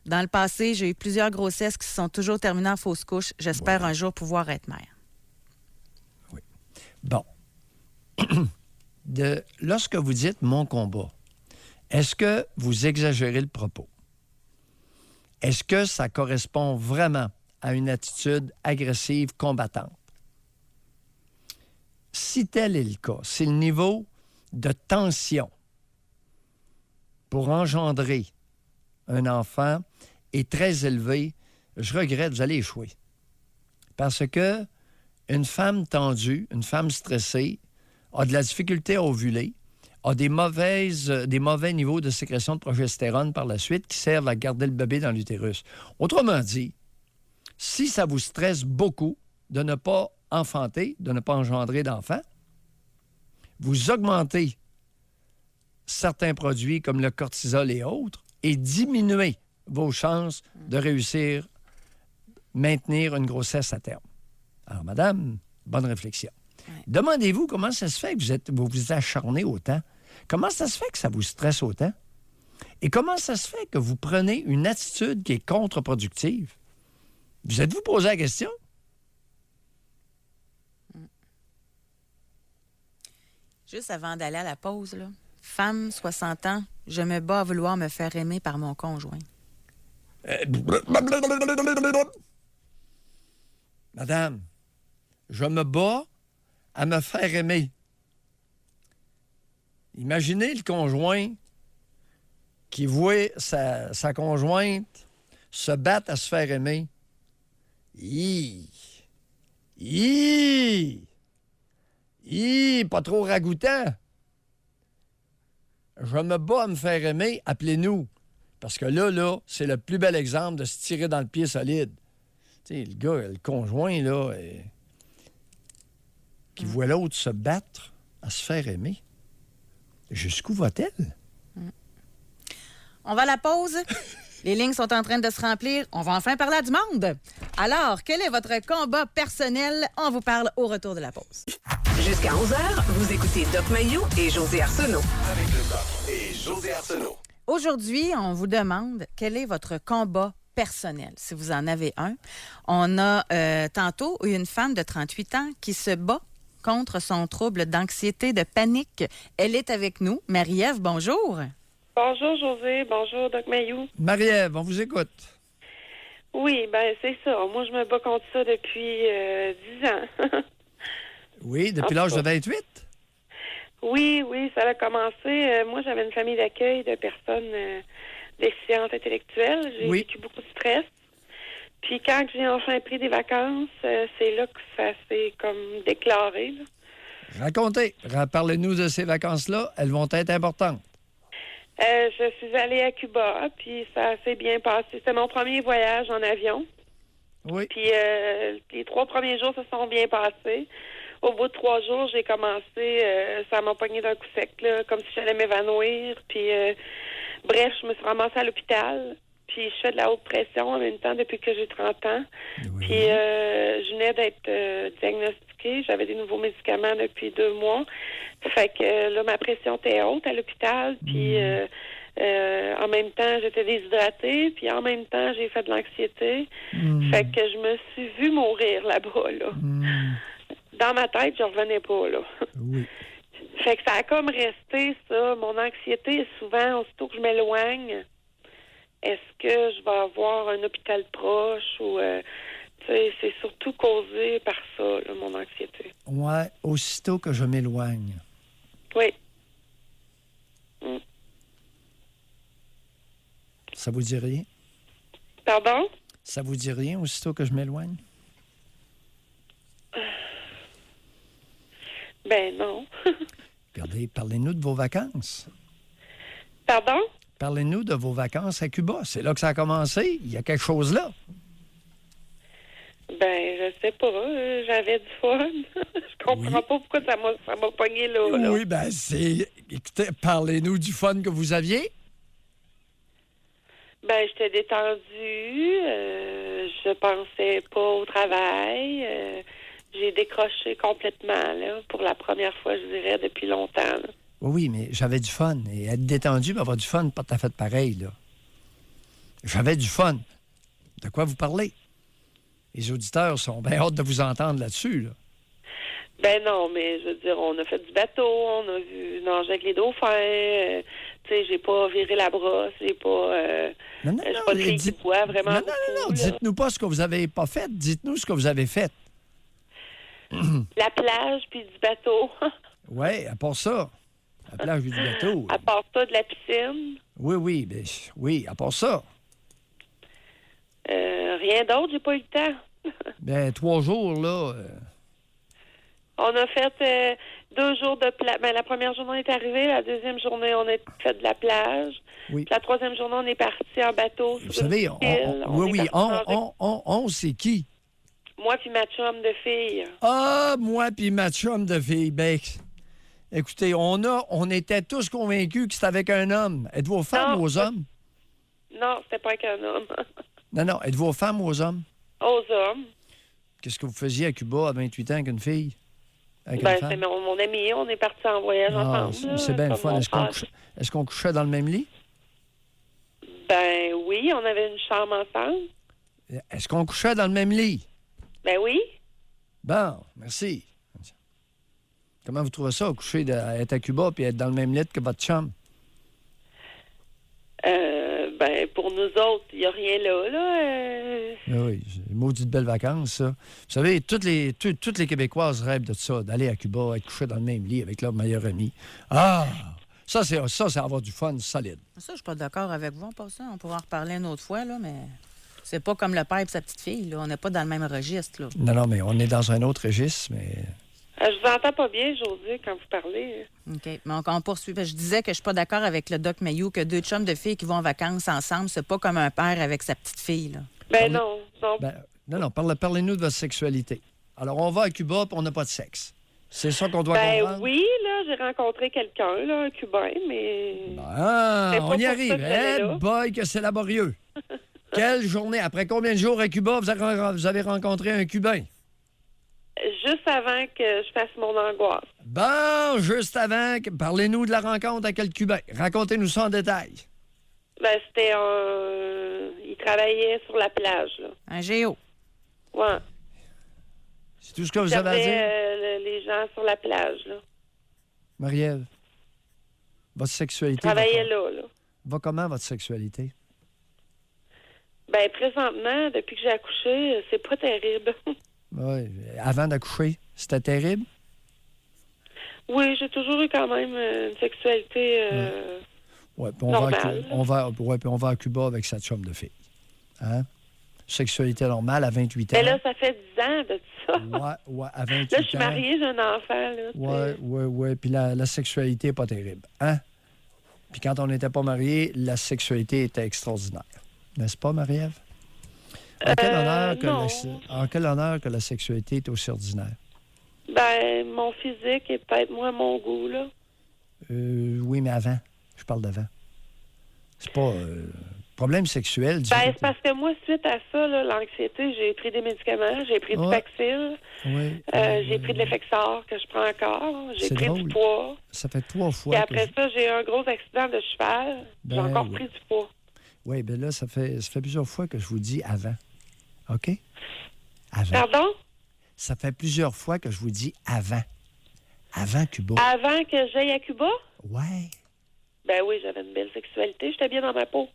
Dans le passé, j'ai eu plusieurs grossesses qui se sont toujours terminées en fausse couche. J'espère un jour pouvoir être mère. Oui. Bon. Lorsque vous dites « mon combat », est-ce que vous exagérez le propos? Est-ce que ça correspond vraiment à une attitude agressive, combattante. Si tel est le cas, si le niveau de tension pour engendrer un enfant est très élevé, je regrette, vous allez échouer. Parce que une femme tendue, une femme stressée, a de la difficulté à ovuler, a des mauvais niveaux de sécrétion de progestérone par la suite qui servent à garder le bébé dans l'utérus. Autrement dit, si ça vous stresse beaucoup de ne pas enfanter, de ne pas engendrer d'enfant, vous augmentez certains produits comme le cortisol et autres et diminuez vos chances de réussir, maintenir une grossesse à terme. Alors, madame, bonne réflexion. Ouais. Demandez-vous comment ça se fait que vous vous acharnez autant. Comment ça se fait que ça vous stresse autant? Et comment ça se fait que vous prenez une attitude qui est contre-productive? Vous êtes-vous posé la question? Juste avant d'aller à la pause, là, femme, 60 ans, je me bats à vouloir me faire aimer par mon conjoint. Madame, je me bats à me faire aimer. Imaginez le conjoint qui voit sa conjointe se battre à se faire aimer. Pas trop ragoûtant. Je me bats à me faire aimer, appelez-nous. Parce que là, c'est le plus bel exemple de se tirer dans le pied solide. Tu sais, le gars, le conjoint, là, qui voit l'autre se battre à se faire aimer. Jusqu'où va-t-elle? On va à la pause. Les lignes sont en train de se remplir. On va enfin parler à du monde. Alors, quel est votre combat personnel? On vous parle au retour de la pause. Jusqu'à 11h, vous écoutez Doc Mayou et José Arsenault. Avec le Doc et José Arsenault. Aujourd'hui, on vous demande quel est votre combat personnel, si vous en avez un. On a tantôt eu une femme de 38 ans qui se bat contre son trouble d'anxiété, de panique. Elle est avec nous. Marie-Ève, bonjour. Bonjour, José. Bonjour, Doc Mayou. Marie-Ève, on vous écoute. Oui, ben c'est ça. Moi, je me bats contre ça depuis 10 ans. Oui, depuis l'âge de 28? Oui, ça a commencé. Moi, j'avais une famille d'accueil de personnes déficientes intellectuelles. J'ai vécu beaucoup de stress. Puis quand j'ai enfin pris des vacances, c'est là que ça s'est comme déclaré. Là. Racontez. Parlez-nous de ces vacances-là. Elles vont être importantes. Je suis allée à Cuba, puis ça s'est bien passé. C'était mon premier voyage en avion. Oui. Puis les 3 premiers jours se sont bien passés. Au bout de 3 jours, j'ai commencé, ça m'a pogné d'un coup sec, là, comme si j'allais m'évanouir. Puis, bref, je me suis ramassée à l'hôpital. Puis, je fais de la haute pression en même temps depuis que j'ai 30 ans. Oui. Puis, je venais d'être diagnostiquée. J'avais des nouveaux médicaments depuis 2 mois. Fait que là, ma pression était haute à l'hôpital. Puis, en même temps, j'étais déshydratée. Puis, en même temps, j'ai fait de l'anxiété. Fait que je me suis vue mourir là-bas, là. Dans ma tête, je revenais pas, là. Oui. Fait que ça a comme resté, ça. Mon anxiété, souvent, aussitôt que je m'éloigne, est-ce que je vais avoir un hôpital proche ou... tu sais, c'est surtout causé par ça, là, mon anxiété. Ouais, aussitôt que je m'éloigne. Oui. Ça vous dit rien? Pardon? Ça vous dit rien, aussitôt que je m'éloigne? Ben non. Regardez, parlez-nous de vos vacances. Pardon? Parlez-nous de vos vacances à Cuba. C'est là que ça a commencé. Il y a quelque chose là. Ben, je sais pas. J'avais du fun. Je comprends pas pourquoi ça m'a pogné là. Oui, ben c'est... Écoutez, parlez-nous du fun que vous aviez. Ben, j'étais détendue. Je pensais pas au travail. J'ai décroché complètement, là, pour la première fois, je dirais, depuis longtemps. Là. Oui, mais j'avais du fun. Et être détendu, avoir du fun, pas tout à fait pareil, là. J'avais du fun. De quoi vous parlez? Les auditeurs sont bien hâte de vous entendre là-dessus, là. Ben non, mais je veux dire, on a fait du bateau, on a vu nager avec les dauphins. Tu sais, j'ai pas viré la brosse, j'ai pas... Non, non, je suis non, pas une fille qui boit vraiment non, beaucoup, non, non, là. dites-nous pas ce que vous avez pas fait. Dites-nous ce que vous avez fait. La plage, puis du bateau. Oui, à part ça. La plage du bateau. À part ça, de la piscine. Oui, oui, ben, oui, à part ça. Rien d'autre, j'ai pas eu le temps. Ben, 3 jours, là. On a fait 2 jours de plage. Ben, la première journée, on est arrivé. La deuxième journée, on a fait de la plage. Oui. Puis la troisième journée, on est parti en bateau. Vous sur une savez, île. oui, est oui, parti manger. on, c'est qui? Moi puis ma chum de fille. Ah, moi puis ma chum de fille. Ben, écoutez, on était tous convaincus que c'était avec un homme. Êtes-vous aux femmes ou aux hommes? Non, c'était pas avec un homme. Non, non. Êtes-vous aux femmes ou aux hommes? Aux hommes. Qu'est-ce que vous faisiez à Cuba à 28 ans avec une fille? Avec Ben, une c'est femme? mon ami. On est parti en voyage Ah, ensemble. c'est là, bien le comme fun. mon frère. Est-ce qu'on couchait dans le même lit? Ben oui, on avait une chambre ensemble. Est-ce qu'on couchait dans le même lit? Ben oui. Bon, merci. Comment vous trouvez ça, coucher, être à Cuba et être dans le même lit que votre chum? Ben, pour nous autres, il n'y a rien là. Ah oui, maudite belle vacances, ça. Vous savez, toutes les Québécoises rêvent de ça, d'aller à Cuba, être couchées dans le même lit avec leur meilleur ami. Ah! Ça, c'est avoir du fun solide. Ça, je suis pas d'accord avec vous, pour ça. On pourra en reparler une autre fois, là, mais c'est pas comme le père et sa petite fille, là. On n'est pas dans le même registre, là. Non, non, mais on est dans un autre registre, mais... Je vous entends pas bien, Josée, quand vous parlez. OK. Mais on poursuit. Je disais que je suis pas d'accord avec le Doc Mayou que 2 chums de filles qui vont en vacances ensemble, c'est pas comme un père avec sa petite fille, là. Ben non. Non, parlez-nous de votre sexualité. Alors, on va à Cuba et on n'a pas de sexe. C'est ça qu'on doit comprendre? Ben oui, là, j'ai rencontré quelqu'un, là, un Cubain, mais... Ah, C'est pas on y pour arrive. ça que j'allais là. Boy, que c'est laborieux. Quelle journée? Après combien de jours à Cuba vous avez rencontré un Cubain? Juste avant que je fasse mon angoisse. Bon, juste avant, parlez-nous de la rencontre avec quel Cubain. Racontez-nous ça en détail. Ben, c'était un... Il travaillait sur la plage, là. Un géo. Ouais. C'est tout ce que vous avez à dire? Les gens sur la plage, là. Marie-Ève, votre sexualité... Il travaillait là. Va comment, votre sexualité? Ben, présentement, depuis que j'ai accouché, c'est pas terrible. Oui. Avant d'accoucher, c'était terrible? Oui, j'ai toujours eu quand même une sexualité Oui, puis normale. on va à Cuba avec sa chum de fille. Hein? Sexualité normale à 28 ans. Mais là, ça fait 10 ans de ça. Ouais, à 28 ans. Là, je suis mariée, j'ai un enfant. Là, Oui. Puis la sexualité n'est pas terrible. Hein? Puis quand on n'était pas mariés, la sexualité était extraordinaire. N'est-ce pas, Marie-Ève? En quel honneur que la sexualité est aussi ordinaire? Ben, mon physique et peut-être moins mon goût, là. Oui, mais avant. Je parle d'avant. C'est pas... problème sexuel... Ben, c'est parce que moi, suite à ça, là, l'anxiété, j'ai pris des médicaments, j'ai pris du Paxil, j'ai pris de l'Effexor que je prends encore, j'ai pris du poids. Ça fait 3 fois. Et après ça, j'ai eu un gros accident de cheval, j'ai encore pris du poids. Oui, bien là, ça fait plusieurs fois que je vous dis avant. OK? Avant. Pardon? Ça fait plusieurs fois que je vous dis avant. Avant Cuba. Avant que j'aille à Cuba? Ouais. Ben oui, j'avais une belle sexualité, j'étais bien dans ma peau.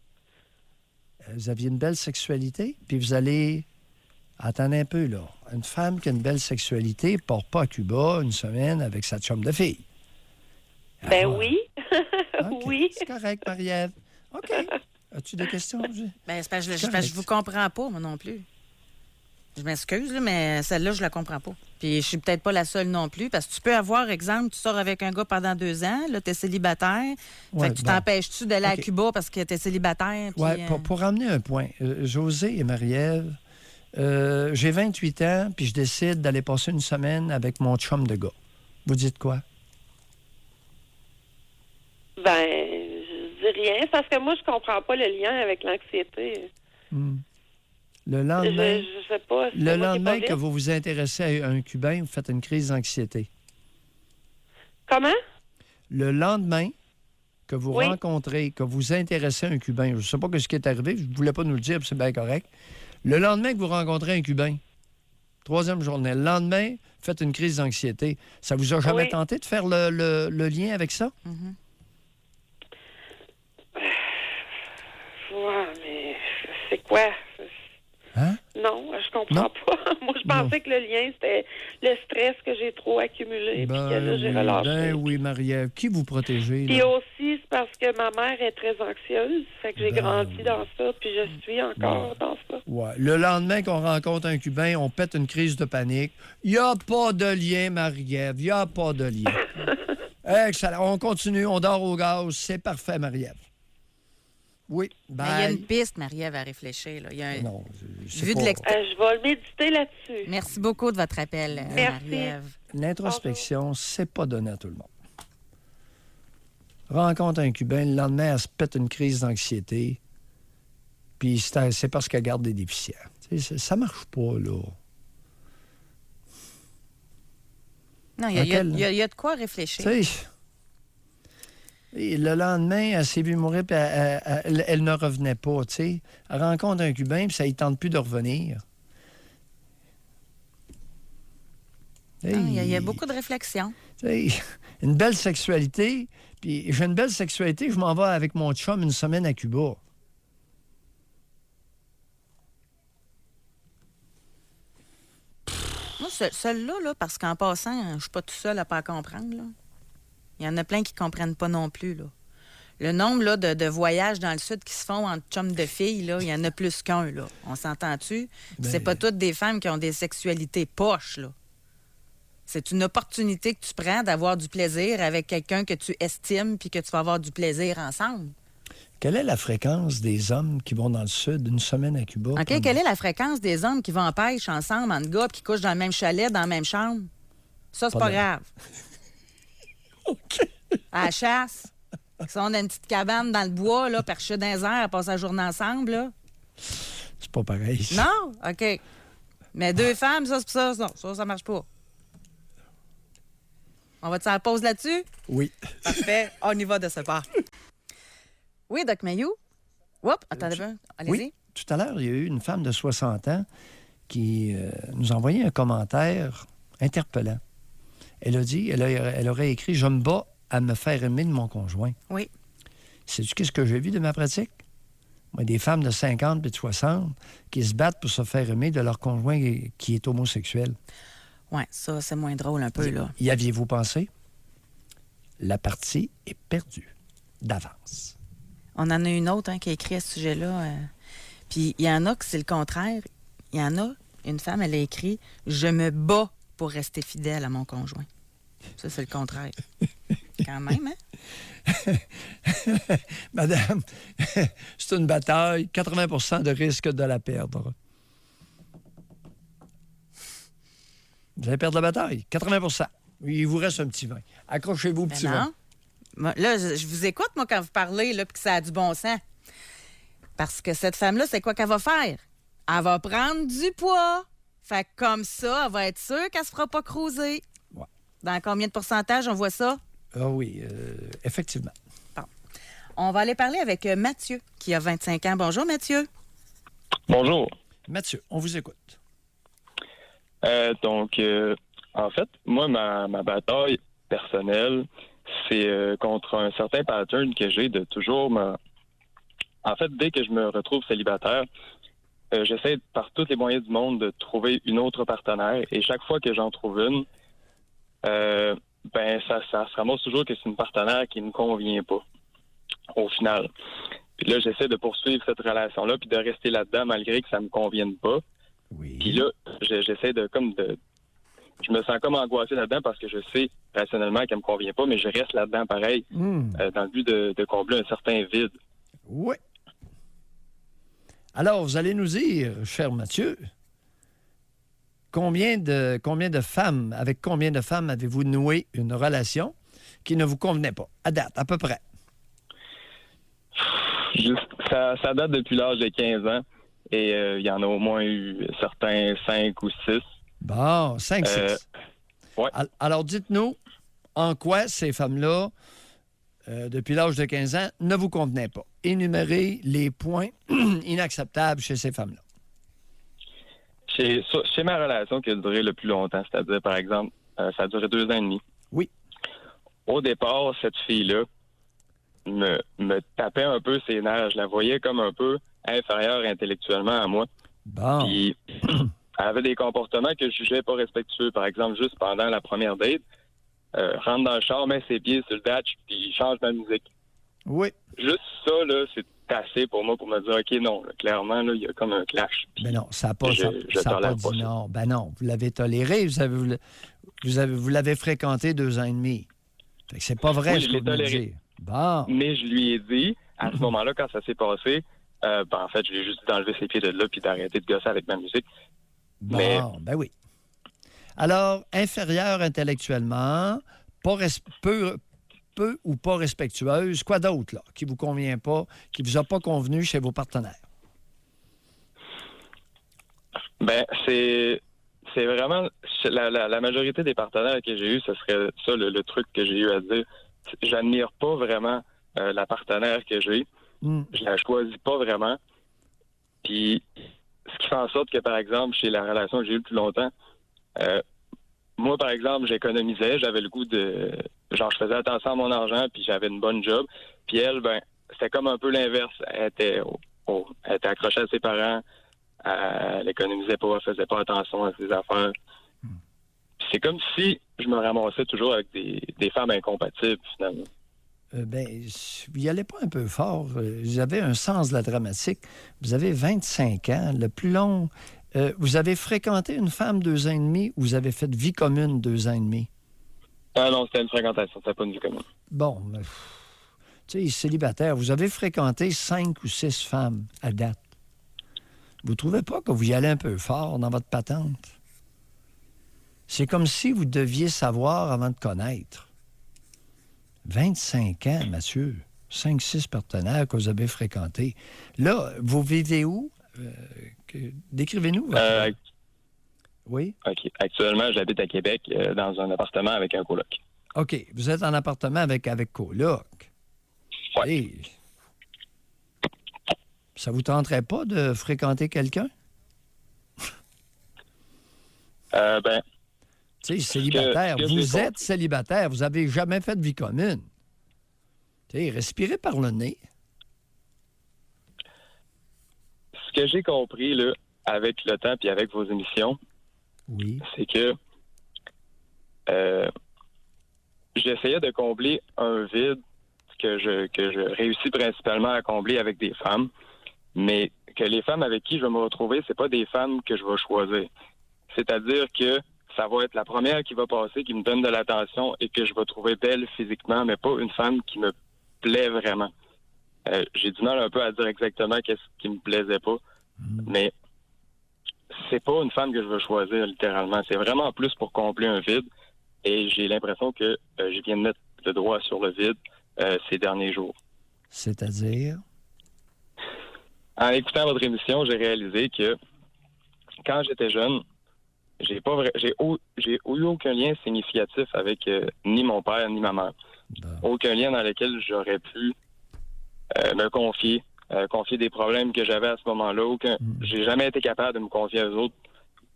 Vous aviez une belle sexualité, puis vous allez... Attendez un peu, là. Une femme qui a une belle sexualité ne part pas à Cuba une semaine avec sa chum de fille. Ben oui. Okay. Oui. C'est correct, Marie-Ève. OK. As-tu des questions? Ben, c'est parce que je vous comprends pas, moi non plus. Je m'excuse, là, mais celle-là, je la comprends pas. Puis je suis peut-être pas la seule non plus, parce que tu peux avoir, exemple, tu sors avec un gars pendant 2 ans, là, t'es célibataire. Fait que tu t'empêches-tu d'aller à Cuba parce que t'es célibataire? Oui, pour ramener un point, Josée et Marie-Ève, j'ai 28 ans, puis je décide d'aller passer une semaine avec mon chum de gars. Vous dites quoi? Ben, je dis rien, parce que moi, je comprends pas le lien avec l'anxiété. Le lendemain, je sais pas. Le lendemain que vous vous intéressez à un Cubain, vous faites une crise d'anxiété. Comment? Le lendemain que vous rencontrez, que vous intéressez à un Cubain, je ne sais pas ce qui est arrivé, je ne voulais pas nous le dire, c'est bien correct. Le lendemain que vous rencontrez un Cubain, 3e journée, le lendemain, faites une crise d'anxiété. Ça vous a jamais tenté de faire le lien avec ça? Ouais, mais c'est quoi? Hein? Non, je comprends Non. pas. Moi, je pensais que le lien, c'était le stress que j'ai trop accumulé, puis que là, j'ai relâché. oui, Marie-Ève. Qui vous protégez, Puis là? aussi, c'est parce que ma mère est très anxieuse, fait que j'ai grandi dans ça, puis je suis encore dans ça. Ouais. Le lendemain qu'on rencontre un Cubain, on pète une crise de panique. Il n'y a pas de lien, Marie-Ève. Il n'y a pas de lien. Excellent. On continue. On dort au gaz. C'est parfait, Marie-Ève. Oui. Mais il y a Bye. une piste, Marie-Ève, à réfléchir. Là. Il y a un... Non, c'est Vu de pas- l'extérieur. Je vais méditer là-dessus. Merci beaucoup de votre appel, Merci. Marie-Ève. L'introspection, c'est pas donné à tout le monde. Rencontre un Cubain, le lendemain, elle se pète une crise d'anxiété, puis c'est parce qu'elle garde des déficients. Tu sais, ça marche pas, là. Non, il y a de quoi réfléchir. Tu sais, et le lendemain, elle s'est vue mourir, puis elle ne revenait pas, tu sais. Elle rencontre un Cubain, puis ça ne tente plus de revenir. Non, il y a beaucoup de réflexions. Tu sais, une belle sexualité, puis j'ai une belle sexualité, je m'en vais avec mon chum une semaine à Cuba. Moi, celle-là, là, parce qu'en passant, je suis pas tout seul à pas comprendre. Là. Il y en a plein qui comprennent pas non plus. Là. Le nombre là, de voyages dans le sud qui se font entre chums de filles, là, il y en a plus qu'un. Là. On s'entend-tu? Puis c'est pas toutes des femmes qui ont des sexualités poches. Là. C'est une opportunité que tu prends d'avoir du plaisir avec quelqu'un que tu estimes puis que tu vas avoir du plaisir ensemble. Quelle est la fréquence des hommes qui vont dans le sud une semaine à Cuba? OK, quelle est la fréquence des hommes qui vont en pêche ensemble, en gars, puis qui couchent dans le même chalet, dans la même chambre? Ça, c'est pas grave. OK. À la chasse, ils sont dans une petite cabane dans le bois, là, perchés dans les airs, à passer la journée ensemble, là. C'est pas pareil. Non? OK. Mais deux femmes, ça, c'est ça, non, ça marche pas. On va te faire la pause là-dessus? Oui. Parfait. On y va de ce pas. Oui, Doc Mayou? Oups, attendez un peu. Allez-y. Oui. Tout à l'heure, il y a eu une femme de 60 ans qui nous a envoyé un commentaire interpellant. Elle a dit, elle aurait écrit « Je me bats à me faire aimer de mon conjoint. » Oui. Sais-tu qu'est-ce que j'ai vu de ma pratique? Moi, des femmes de 50 et de 60 qui se battent pour se faire aimer de leur conjoint qui est homosexuel. Oui, ça, c'est moins drôle un peu, là. Y aviez-vous pensé? La partie est perdue d'avance. On en a une autre qui a écrit à ce sujet-là. Puis il y en a que c'est le contraire. Il y en a, une femme, elle a écrit « Je me bats pour rester fidèle à mon conjoint. » Ça, c'est le contraire. Quand même, hein? Madame, c'est une bataille, 80 de risque de la perdre. Vous allez perdre la bataille, 80 Il vous reste un petit vin. Accrochez-vous au petit vin. Non. Moi, là, je vous écoute, moi, quand vous parlez, là, puis que ça a du bon sens. Parce que cette femme-là, c'est quoi qu'elle va faire? Elle va prendre du poids. Fait que comme ça, elle va être sûre qu'elle se fera pas cruiser. Ouais. Dans combien de pourcentage on voit ça? Ah oui, effectivement. Bon. On va aller parler avec Mathieu, qui a 25 ans. Bonjour, Mathieu. Bonjour. Mathieu, on vous écoute. En fait, moi, ma bataille personnelle, c'est contre un certain pattern que j'ai de toujours En fait, dès que je me retrouve célibataire, j'essaie par tous les moyens du monde de trouver une autre partenaire. Et chaque fois que j'en trouve une, ça se ramasse toujours que c'est une partenaire qui ne me convient pas, au final. Puis là, j'essaie de poursuivre cette relation-là puis de rester là-dedans malgré que ça me convienne pas. Oui. Puis là, j'essaie je me sens comme angoissé là-dedans parce que je sais rationnellement qu'elle me convient pas, mais je reste là-dedans pareil, dans le but de combler un certain vide. Oui. Alors, vous allez nous dire, cher Mathieu, combien de femmes, avec combien de femmes avez-vous noué une relation qui ne vous convenait pas? À date, à peu près. Ça date depuis l'âge de 15 ans et il y en a au moins eu certains 5 ou 6. Bon, 5-6. Ouais. Alors, dites-nous, en quoi ces femmes-là, depuis l'âge de 15 ans, ne vous convenaient pas? Énumérez les points inacceptables chez ces femmes-là. Chez ma relation qui a duré le plus longtemps, c'est-à-dire, par exemple, ça a duré 2 ans et demi. Oui. Au départ, cette fille-là me tapait un peu ses nerfs. Je la voyais comme un peu inférieure intellectuellement à moi. Bon. Puis, elle avait des comportements que je jugeais pas respectueux. Par exemple, juste pendant la première date, rentre dans le char, met ses pieds sur le datch, puis change ma musique. Oui. Juste ça, là, c'est assez pour moi pour me dire, OK, non, là, clairement, là, il y a comme un clash. Puis Ben non, ça n'a pas, je ça a tolère pas pas dit ça. non. Ben non, vous l'avez toléré, vous l'avez fréquenté 2 ans et demi. Fait que c'est pas vrai Oui, ce je que l'ai vous venez de toléré. dire. Bon. Mais je lui ai dit, à ce moment-là, quand ça s'est passé, en fait, je lui ai juste dit d'enlever ses pieds de là puis d'arrêter de gosser avec ma musique. Bon, Mais- ben oui. Alors, inférieure intellectuellement, peu ou pas respectueuse, quoi d'autre, là, qui vous convient pas, qui vous a pas convenu chez vos partenaires? Ben, c'est vraiment la majorité des partenaires que j'ai eus, ce serait ça le truc que j'ai eu à dire. J'admire pas vraiment la partenaire que j'ai. Je la choisis pas vraiment. Puis, ce qui fait en sorte que, par exemple, chez la relation que j'ai eue le plus longtemps, moi, par exemple, j'économisais, j'avais le goût de... Genre, je faisais attention à mon argent, puis j'avais une bonne job. Puis elle, ben, c'était comme un peu l'inverse. Elle était accrochée à ses parents, elle économisait pas, elle faisait pas attention à ses affaires. Puis c'est comme si je me ramassais toujours avec des femmes incompatibles, finalement. Vous y allez pas un peu fort. Vous avez un sens de la dramatique. Vous avez 25 ans, le plus long. Vous avez fréquenté une femme 2 ans et demi ou vous avez fait vie commune 2 ans et demi? Ah non, c'était une fréquentation, c'était pas une vie commune. Bon, tu sais, célibataire, vous avez fréquenté 5 ou 6 femmes à date. Vous trouvez pas que vous y allez un peu fort dans votre patente? C'est comme si vous deviez savoir avant de connaître. 25 ans, Mathieu. 5-6 partenaires que vous avez fréquentés. Là, vous vivez où? Décrivez-nous. Oui? OK. Actuellement, j'habite à Québec, dans un appartement avec un coloc. OK. Vous êtes en appartement avec coloc. Ouais. Hey. Ça vous tenterait pas de fréquenter quelqu'un? Ben, Tu sais, célibataire. ce que Vous j'ai êtes célibataire. Vous n'avez jamais fait de vie commune. Tu sais, respirez par le nez. ce que j'ai compris, là, avec le temps puis avec vos émissions, Oui. c'est que j'essayais de combler un vide que je réussis principalement à combler avec des femmes, mais que les femmes avec qui je vais me retrouver, c'est pas des femmes que je vais choisir. C'est-à-dire que ça va être la première qui va passer, qui me donne de l'attention et que je vais trouver belle physiquement, mais pas une femme qui me plaît vraiment. J'ai du mal un peu à dire exactement qu'est-ce qui me plaisait pas, mais c'est pas une femme que je veux choisir, littéralement. C'est vraiment plus pour combler un vide. Et j'ai l'impression que je viens de mettre le doigt sur le vide ces derniers jours. C'est-à-dire? En écoutant votre émission, j'ai réalisé que quand j'étais jeune, j'ai eu aucun lien significatif avec ni mon père ni ma mère. Bon. Aucun lien dans lequel j'aurais pu me confier des problèmes que j'avais à ce moment-là. J'ai jamais été capable de me confier aux autres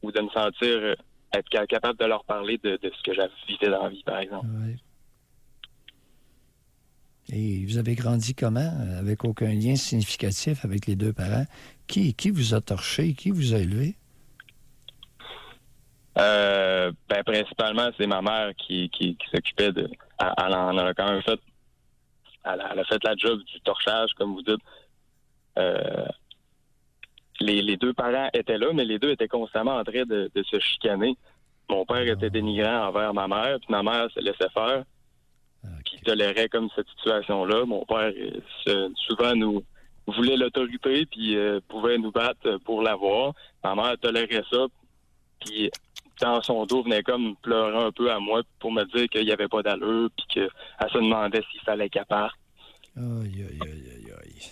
ou de me sentir être capable de leur parler de ce que j'avais vivais dans la vie, par exemple. Oui. Et vous avez grandi comment? Avec aucun lien significatif avec les 2 parents. Qui vous a torché? Qui vous a élevé? Ben, principalement, c'est ma mère qui s'occupait de... Elle en a quand même fait... Elle a fait la job du torchage, comme vous dites. Les 2 parents étaient là, mais les 2 étaient constamment en train de se chicaner. Mon père était dénigrant envers ma mère, puis ma mère se laissait faire. Puis tolérait comme cette situation-là. Mon père, souvent, nous voulait l'autorité, puis pouvait nous battre pour l'avoir. Ma mère tolérait ça, puis dans son dos, venait comme pleurer un peu à moi pour me dire qu'il n'y avait pas d'allure, puis qu'elle se demandait s'il fallait qu'elle parte. Aïe, aïe, aïe, aïe, aïe.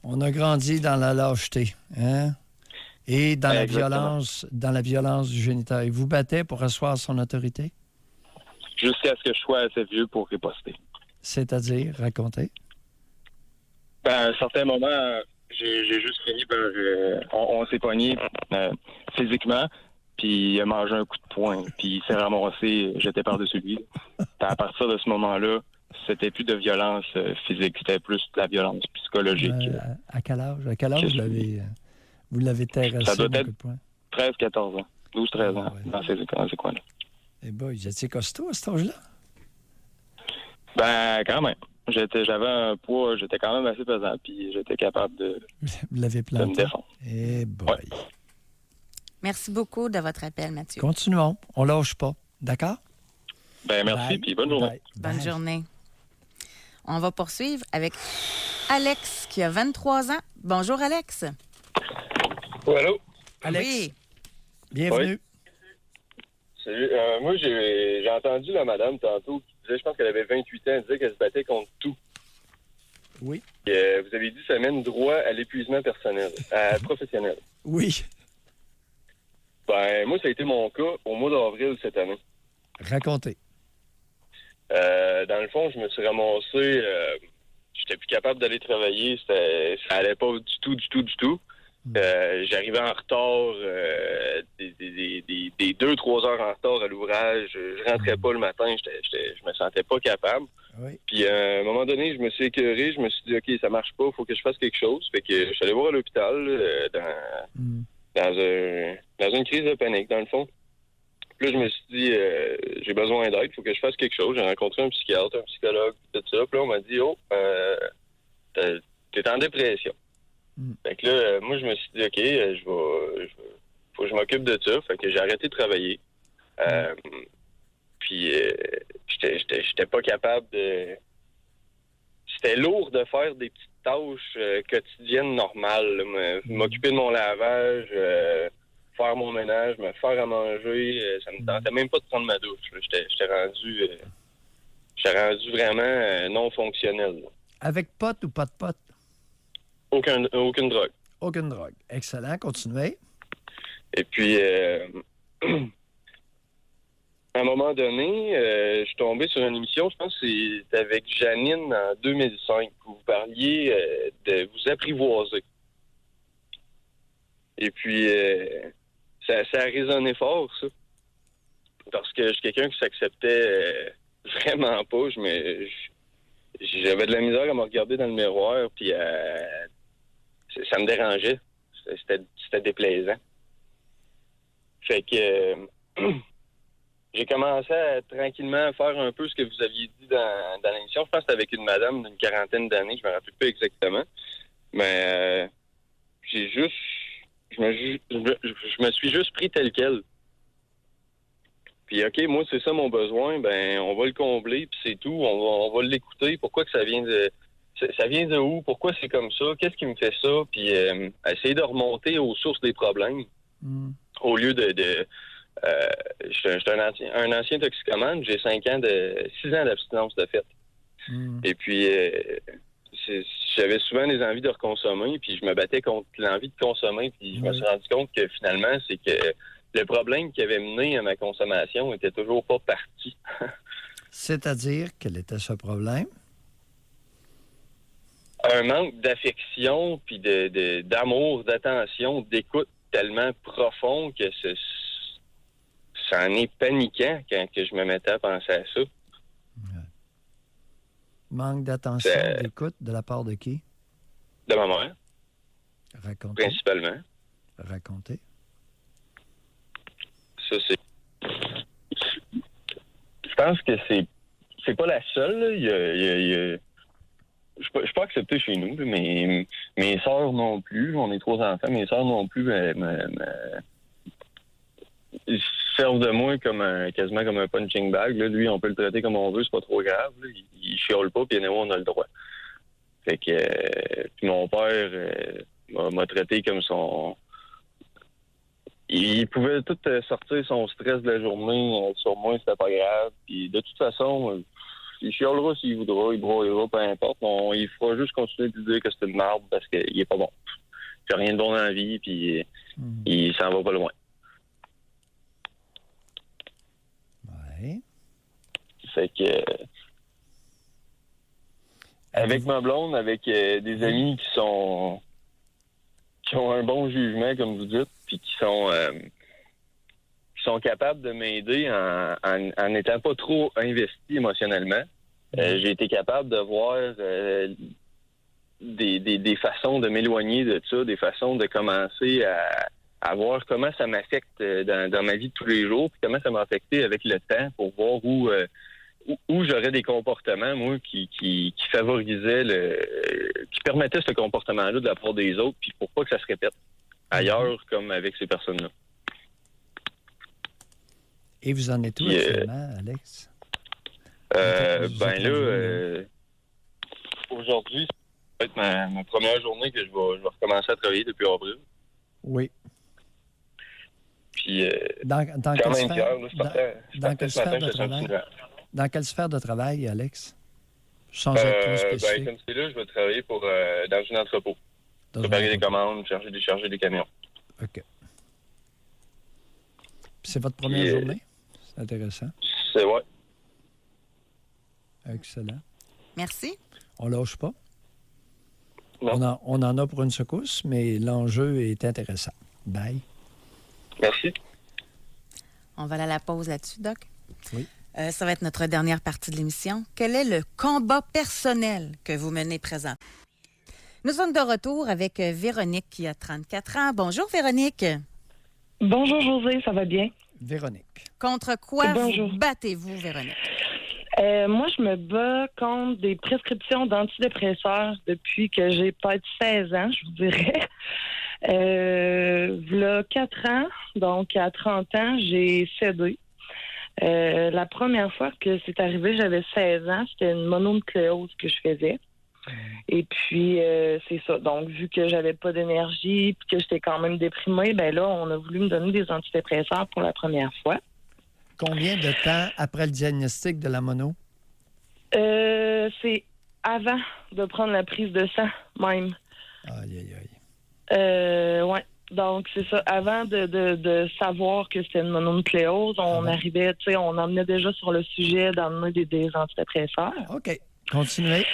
On a grandi dans la lâcheté, hein? Et dans Exactement. la violence du géniteur. Il vous battait pour asseoir son autorité? Jusqu'à ce que je sois assez vieux pour riposter. C'est-à-dire, racontez. Ben, à un certain moment, j'ai juste fini par... on s'est pogné physiquement, puis il a mangé un coup de poing, puis il s'est ramassé, j'étais par-dessus lui. À partir de ce moment-là, c'était plus de violence physique, c'était plus de la violence psychologique. À quel âge? À quel âge vous l'avez terrassé? Ça doit être coup de poing? 13-14 ans. 12-13 ans, ouais. dans ces coins-là. Eh boy, j'étais costaud à cet âge-là? Ben, quand même. J'avais un poids, j'étais quand même assez pesant, puis j'étais capable de Vous l'avez me planté? défendre. Eh boy. Ouais. Merci beaucoup de votre appel, Mathieu. Continuons. On lâche pas. D'accord? Ben, merci, Bye. puis bonne journée. Bonne Bye. journée. On va poursuivre avec Alex, qui a 23 ans. Bonjour, Alex. Oui, allô? Alex, Oui. bienvenue. Salut. Moi, j'ai entendu la madame tantôt qui disait, je pense qu'elle avait 28 ans, elle disait qu'elle se battait contre tout. Oui. Et, vous avez dit, ça mène droit à l'épuisement professionnel. Oui. Ben, moi, ça a été mon cas au mois d'avril cette année. Racontez. Dans le fond, je me suis ramassé, j'étais plus capable d'aller travailler, ça allait pas du tout. J'arrivais en retard, des 2-3 heures en retard à l'ouvrage. Je rentrais pas le matin, je me sentais pas capable. Oui. Puis à un moment donné, je me suis écœuré, je me suis dit, OK, ça marche pas, faut que je fasse quelque chose. Fait que je suis allé voir à l'hôpital dans une crise de panique, dans le fond. Puis là, je me suis dit, j'ai besoin d'aide, faut que je fasse quelque chose. J'ai rencontré un psychiatre, un psychologue, tout ça. Puis là, on m'a dit, t'es en dépression. Fait que là, moi, je me suis dit, OK, faut que je m'occupe de ça. Fait que j'ai arrêté de travailler. Puis, j'étais pas capable de... C'était lourd de faire des petites tâches quotidiennes normales. Là. M'occuper de mon lavage, faire mon ménage, me faire à manger. Ça me tentait même pas de prendre ma douche. J'étais rendu vraiment non fonctionnel. Là. Avec pot ou pas de pot? Aucune drogue. Aucune drogue. Excellent. Continuez. Et puis, à un moment donné, je suis tombé sur une émission, je pense que c'était avec Janine en 2005, où vous parliez de vous apprivoiser. Et puis, ça a résonné fort, ça. Parce que je suis quelqu'un qui s'acceptait vraiment pas. J'avais de la misère à me regarder dans le miroir, puis ça me dérangeait. C'était déplaisant. Fait que j'ai commencé à tranquillement faire un peu ce que vous aviez dit dans l'émission. Je pense que c'était avec une madame d'une 40aine d'années, je me rappelle pas exactement. Mais je me suis juste pris tel quel. Puis OK, moi c'est ça mon besoin, ben on va le combler, puis c'est tout. On va l'écouter. Pourquoi que ça vient de où? Pourquoi c'est comme ça? Qu'est-ce qui me fait ça? Puis essayer de remonter aux sources des problèmes. Au lieu de je suis un ancien toxicomane, j'ai 6 ans d'abstinence de fait. Et puis j'avais souvent des envies de reconsommer, puis je me battais contre l'envie de consommer, puis je me suis rendu compte que finalement, c'est que le problème qui avait mené à ma consommation était toujours pas parti. C'est-à-dire, quel était ce problème? Un manque d'affection, puis d'amour, d'attention, d'écoute tellement profond que ça en est paniquant quand que je me mettais à penser à ça. Manque d'attention, d'écoute, de la part de qui? De ma mère. Racontez. Principalement. Racontez. Ça, c'est... Je pense que c'est pas la seule. Là. Je suis pas accepté chez nous, mais mes sœurs non plus. On est 3 enfants. Mes sœurs non plus ils servent de moi quasiment comme un punching bag. Là. Lui, on peut le traiter comme on veut, c'est pas trop grave. Là. Il chiale pas, puis on a le droit. Fait que puis mon père m'a traité comme son... Il pouvait tout sortir son stress de la journée sur moi, c'était pas grave. Puis de toute façon, il chialera s'il voudra, il broyera, peu importe. Il fera juste continuer de dire que c'est une marde parce qu'il est pas bon. Il a rien de bon dans la vie, puis il s'en va pas loin. Ouais. Fait que... avec ma blonde, avec des amis qui ont un bon jugement, comme vous dites, puis qui sont capables de m'aider en n'étant pas trop investi émotionnellement. J'ai été capable de voir des façons de m'éloigner de ça, des façons de commencer à voir comment ça m'affecte dans ma vie de tous les jours, puis comment ça m'a affecté avec le temps pour voir où j'aurais des comportements, moi, qui favorisaient qui permettaient ce comportement-là de la part des autres, puis pour pas que ça se répète ailleurs comme avec ces personnes-là. Et vous en êtes où actuellement, Alex? Aujourd'hui, ça va être ma première journée que je vais recommencer à travailler depuis avril. Oui. Puis, dans quelle sphère de travail, Alex? Sans être trop spécifique. Comme c'est là, je vais travailler dans un entrepôt. Préparer des commandes, décharger des camions. OK. Puis c'est votre première journée? C'est intéressant. C'est ouais. Excellent. Merci. On lâche pas. Non. On en a pour une secousse, mais l'enjeu est intéressant. Bye. Merci. On va aller à la pause là-dessus, Doc. Oui. Ça va être notre dernière partie de l'émission. Quel est le combat personnel que vous menez présent? Nous sommes de retour avec Véronique qui a 34 ans. Bonjour, Véronique. Bonjour, José, ça va bien? Véronique. Contre quoi Bonjour. vous battez-vous, Véronique? Moi, je me bats contre des prescriptions d'antidépresseurs depuis que j'ai peut-être 16 ans, je vous dirais. V'là 4 ans, donc à 30 ans, j'ai cédé. La première fois que c'est arrivé, j'avais 16 ans, c'était une mononucléose que je faisais. Et puis, c'est ça. Donc, vu que j'avais pas d'énergie puis que j'étais quand même déprimée, ben là, on a voulu me donner des antidépresseurs pour la première fois. Combien de temps après le diagnostic de la mono? C'est avant de prendre la prise de sang, même. Aïe, aïe, aïe. Ouais. Donc, c'est ça. Avant de savoir que c'était une mononucléose, on arrivait, tu sais, on emmenait déjà sur le sujet d'emmener des antidépresseurs. OK. Continuez.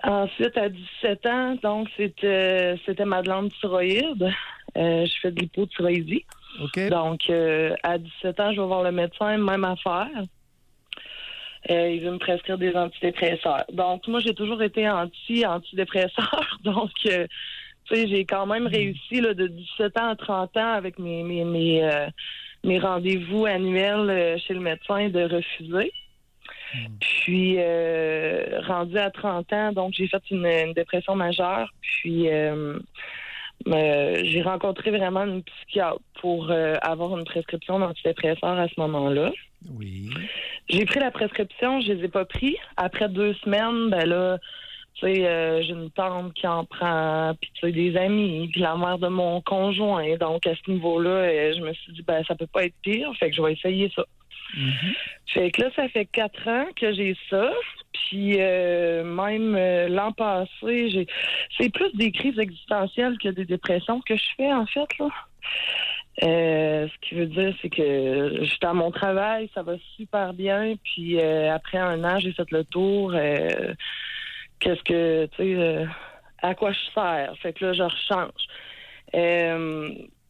Ensuite, à 17 ans, donc, c'était ma glande thyroïde. Je fais de l'hypothyroïdie. OK. Donc, à 17 ans, je vais voir le médecin, même affaire. Il veut me prescrire des antidépresseurs. Donc, moi, j'ai toujours été antidépresseur. Donc, tu sais, j'ai quand même réussi là, de 17 ans à 30 ans avec mes rendez-vous annuels chez le médecin de refuser. Puis, rendu à 30 ans, donc j'ai fait une dépression majeure. Puis, j'ai rencontré vraiment une psychiatre pour avoir une prescription d'antidépresseurs à ce moment-là. Oui. J'ai pris la prescription, je les ai pas pris. Après 2 semaines, ben là, tu sais, j'ai une tante qui en prend, puis tu sais, des amis, puis la mère de mon conjoint. Donc, à ce niveau-là, je me suis dit, ben ça peut pas être pire, fait que je vais essayer ça. Mm-hmm. Fait que là, ça fait 4 ans que j'ai ça. Puis même l'an passé, c'est plus des crises existentielles que des dépressions que je fais, en fait, là. Ce qui veut dire, c'est que j'étais à mon travail, ça va super bien. Puis après 1 an, j'ai fait le tour. Qu'est-ce que, tu sais, à quoi je sers? Fait que là, je rechange.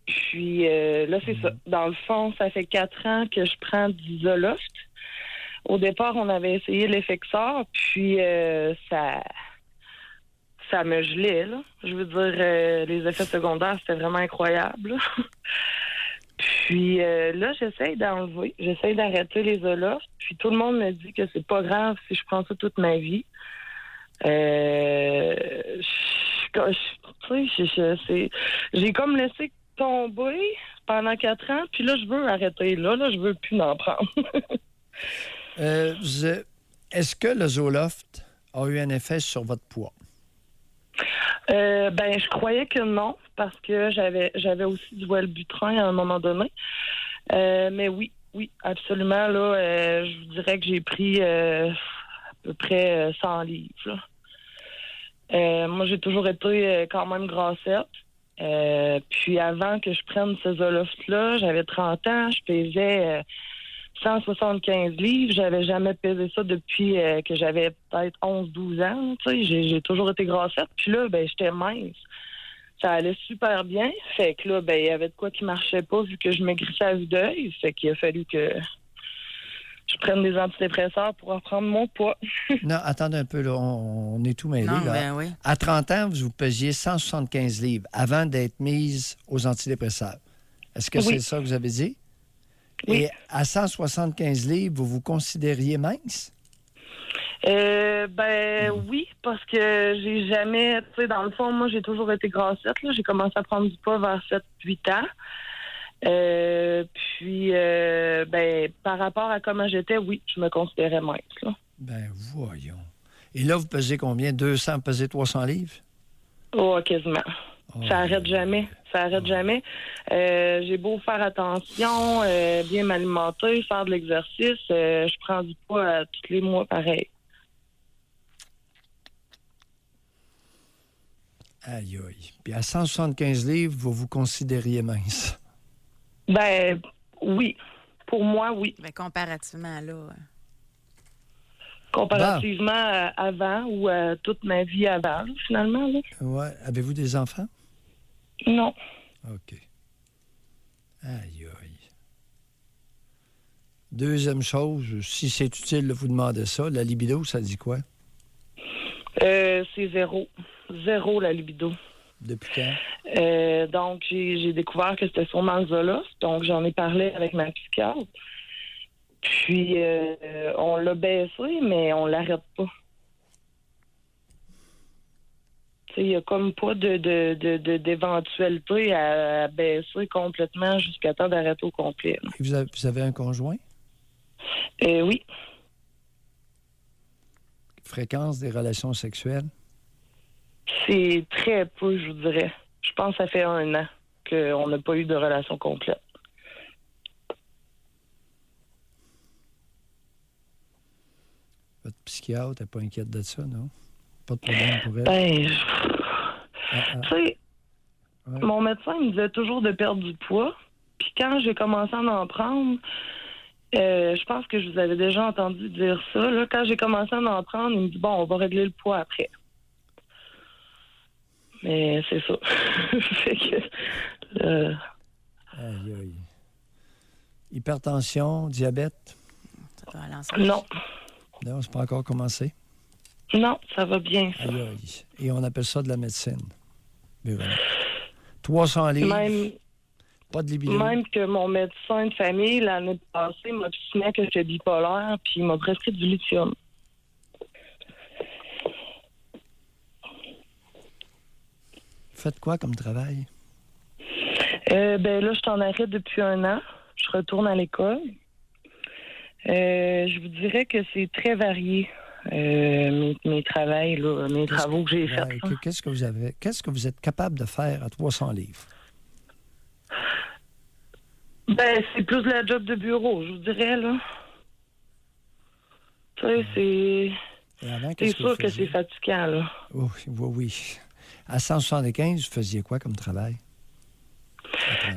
Puis là, c'est ça. Dans le fond, ça fait 4 ans que je prends du Zoloft. Au départ, on avait essayé l'Effexor, puis ça me gelait, là. Je veux dire, les effets secondaires, c'était vraiment incroyable, là. Puis là, j'essaye d'arrêter les Zoloft, puis tout le monde me dit que c'est pas grave si je prends ça toute ma vie. J'ai comme laissé tomber pendant 4 ans, puis là, je veux arrêter. Là, je veux plus en prendre. Est-ce que le Zoloft a eu un effet sur votre poids? Ben, je croyais que non, parce que j'avais aussi du Wellbutrin à un moment donné. Mais oui, absolument. Là, je vous dirais que j'ai pris à peu près 100 livres. Là. Moi, j'ai toujours été quand même grassette. Puis avant que je prenne ce Zoloft-là, j'avais 30 ans, je pesais 175 livres. J'avais jamais pesé ça depuis que j'avais peut-être 11-12 ans. Tu sais, j'ai toujours été grassette. Puis là, ben, j'étais mince. Ça allait super bien. Fait que là, ben, il y avait de quoi qui marchait pas vu que je maigrissais à vue d'œil. Fait qu'il a fallu que je prenne des antidépresseurs pour reprendre mon poids. Non, attendez un peu, là, on est tout mêlé. Non, Là. ben oui. À 30 ans, vous pesiez 175 livres avant d'être mise aux antidépresseurs. Est-ce que Oui. c'est ça que vous avez dit? Oui. Et à 175 livres, vous vous considériez mince? Oui, parce que j'ai jamais, tu sais, dans le fond, moi, j'ai toujours été grassette, là. J'ai commencé à prendre du poids vers 7-8 ans. Par rapport à comment j'étais, oui, je me considérais mince, là. Ben, voyons. Et là, vous pesez combien? 200, pesez 300 livres? Oh, quasiment. Oh, Ça arrête jamais. Ça arrête jamais. J'ai beau faire attention, bien m'alimenter, faire de l'exercice, je prends du poids tous les mois pareil. Aïe, aïe. Puis à 175 livres, vous vous considériez mince? Ben, oui. Pour moi, oui. Ben, comparativement, là. Comparativement à avant ou à toute ma vie avant, là, finalement. Là. Ouais. Avez-vous des enfants? Non. OK. Aïe, aïe. Deuxième chose, si c'est utile de vous demander ça, la libido, ça dit quoi? C'est zéro. Zéro, la libido. Depuis quand? Donc, j'ai découvert que c'était sûrement le Zoloft. Donc, j'en ai parlé avec ma psychiatre. Puis, on l'a baissé, mais on l'arrête pas. Tu sais, il n'y a comme pas d'éventualité à baisser complètement jusqu'à temps d'arrêter au complet. Et vous avez un conjoint? Oui. Fréquence des relations sexuelles? C'est très peu, je vous dirais. Je pense que ça fait 1 an qu'on n'a pas eu de relation complète. Votre psychiatre n'est pas inquiète de ça, non? Pas de problème pour elle? Ben, tu sais, Ouais. mon médecin me disait toujours de perdre du poids. Puis quand j'ai commencé à en prendre, je pense que je vous avais déjà entendu dire ça. Là, quand j'ai commencé à en prendre, il me dit, bon, on va régler le poids après. Mais c'est ça. Fait que, Aïe, aïe. Hypertension, diabète? Ça doit aller ensemble. non. Non, c'est pas encore commencé. Non, ça va bien, ça. Aïe, aïe. Et on appelle ça de la médecine. Véronique. 300 livres, pas de libido. Même que mon médecin de famille, l'année passée, m'a signé que j'étais bipolaire, puis il m'a prescrit du lithium. Faites quoi comme travail? Là, je suis en arrêt depuis 1 an. Je retourne à l'école. Je vous dirais que c'est très varié, mes travails, là, mes travaux que j'ai faits. Ouais, qu'est-ce que vous êtes capable de faire à 300 livres? Ben, c'est plus de la job de bureau, je vous dirais, là. Tu sais, Et avant, c'est qu'est-ce sûr vous que faisiez? c'est fatigant, là. Oh, oui, oui. À 175, vous faisiez quoi comme travail?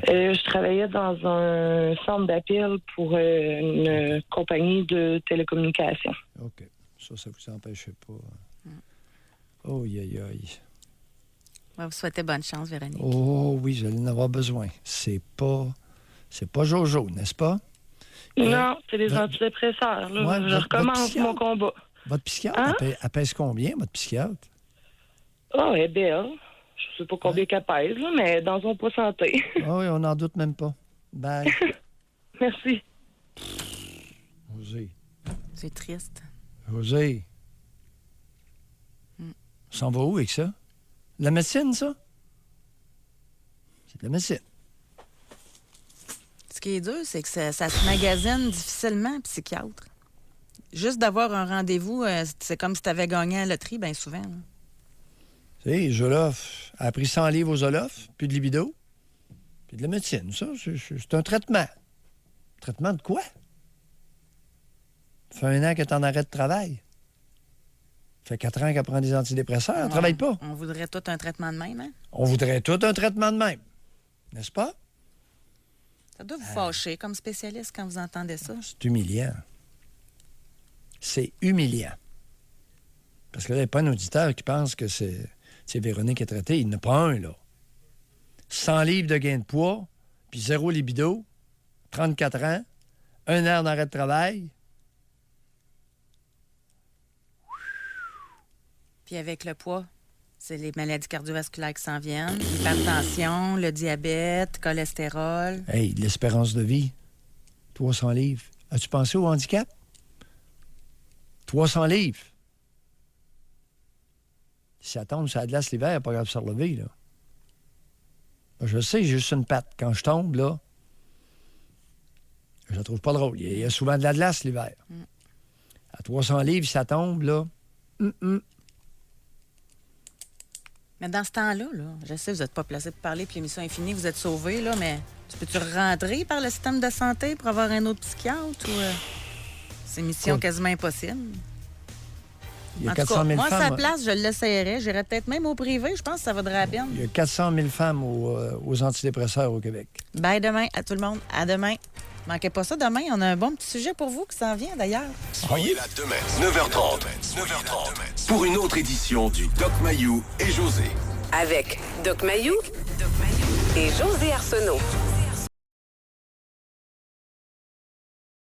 Je travaillais dans un centre d'appel pour une compagnie de télécommunications. OK. Ça vous empêchait pas. Oh, aïe, aïe. On va vous souhaiter bonne chance, Véronique. Oh, oui, j'allais en avoir besoin. C'est pas Jojo, n'est-ce pas? Non, c'est les votre- antidépresseurs, là. Ouais, Je votre recommence psychiatre. mon combat. Votre psychiatre, Hein? elle pèse combien, votre psychiatre? Ah, elle est belle. Je sais pas combien qu'elle pèse, là, mais dans son poids santé. Ah oui, on n'en doute même pas. Bye. Merci. José. C'est triste. José. On s'en va où avec ça? De la médecine, ça? C'est de la médecine. Ce qui est dur, c'est que ça se magasine difficilement, psychiatre. Juste d'avoir un rendez-vous, c'est comme si tu avais gagné à la loterie, bien souvent. Là. Tu sais, Zoloft a pris 100 livres au Zoloft, puis de libido, puis de la médecine. Ça, c'est un traitement. Traitement de quoi? Ça fait 1 an qu'elle est en arrêt de travail. Ça fait 4 ans qu'elle prend des antidépresseurs. Elle ne travaille pas. On voudrait tout un traitement de même, hein? On voudrait tout un traitement de même. N'est-ce pas? Ça doit vous fâcher comme spécialiste quand vous entendez ça. C'est humiliant. C'est humiliant. Parce que là, il n'y a pas un auditeur qui pense que c'est Véronique qui est traitée. Il n'y en a pas un, là. 100 livres de gain de poids, puis 0 libido, 34 ans, 1 an en arrêt de travail, Puis avec le poids, c'est les maladies cardiovasculaires qui s'en viennent, l'hypertension, le diabète, cholestérol. Hey, l'espérance de vie, 300 livres. As-tu pensé au handicap? 300 livres. Si ça tombe sur la glace l'hiver, pas grave de se relever, là. Je sais, j'ai juste une patte. Quand je tombe, là, je la trouve pas drôle. Il y a souvent de la glace l'hiver. À 300 livres, si ça tombe, là... Mais dans ce temps-là, là, je sais, vous n'êtes pas placé pour parler, puis l'émission est finie, vous êtes sauvés, là, mais tu peux-tu rentrer par le système de santé pour avoir un autre psychiatre ou c'est une mission quasiment impossible? Il y a En tout 400 cas, 000 moi, femmes. à sa place, je l'essayerais. J'irais peut-être même au privé. Je pense que ça vaudrait la peine. Il y a 400 000 femmes aux antidépresseurs au Québec. Bye demain à tout le monde. À demain. Manquez pas ça demain. On a un bon petit sujet pour vous qui s'en vient d'ailleurs. Soyez là demain, 9h30, pour une autre édition du Doc Mayou et José. Avec Doc Mayou et José Arsenault.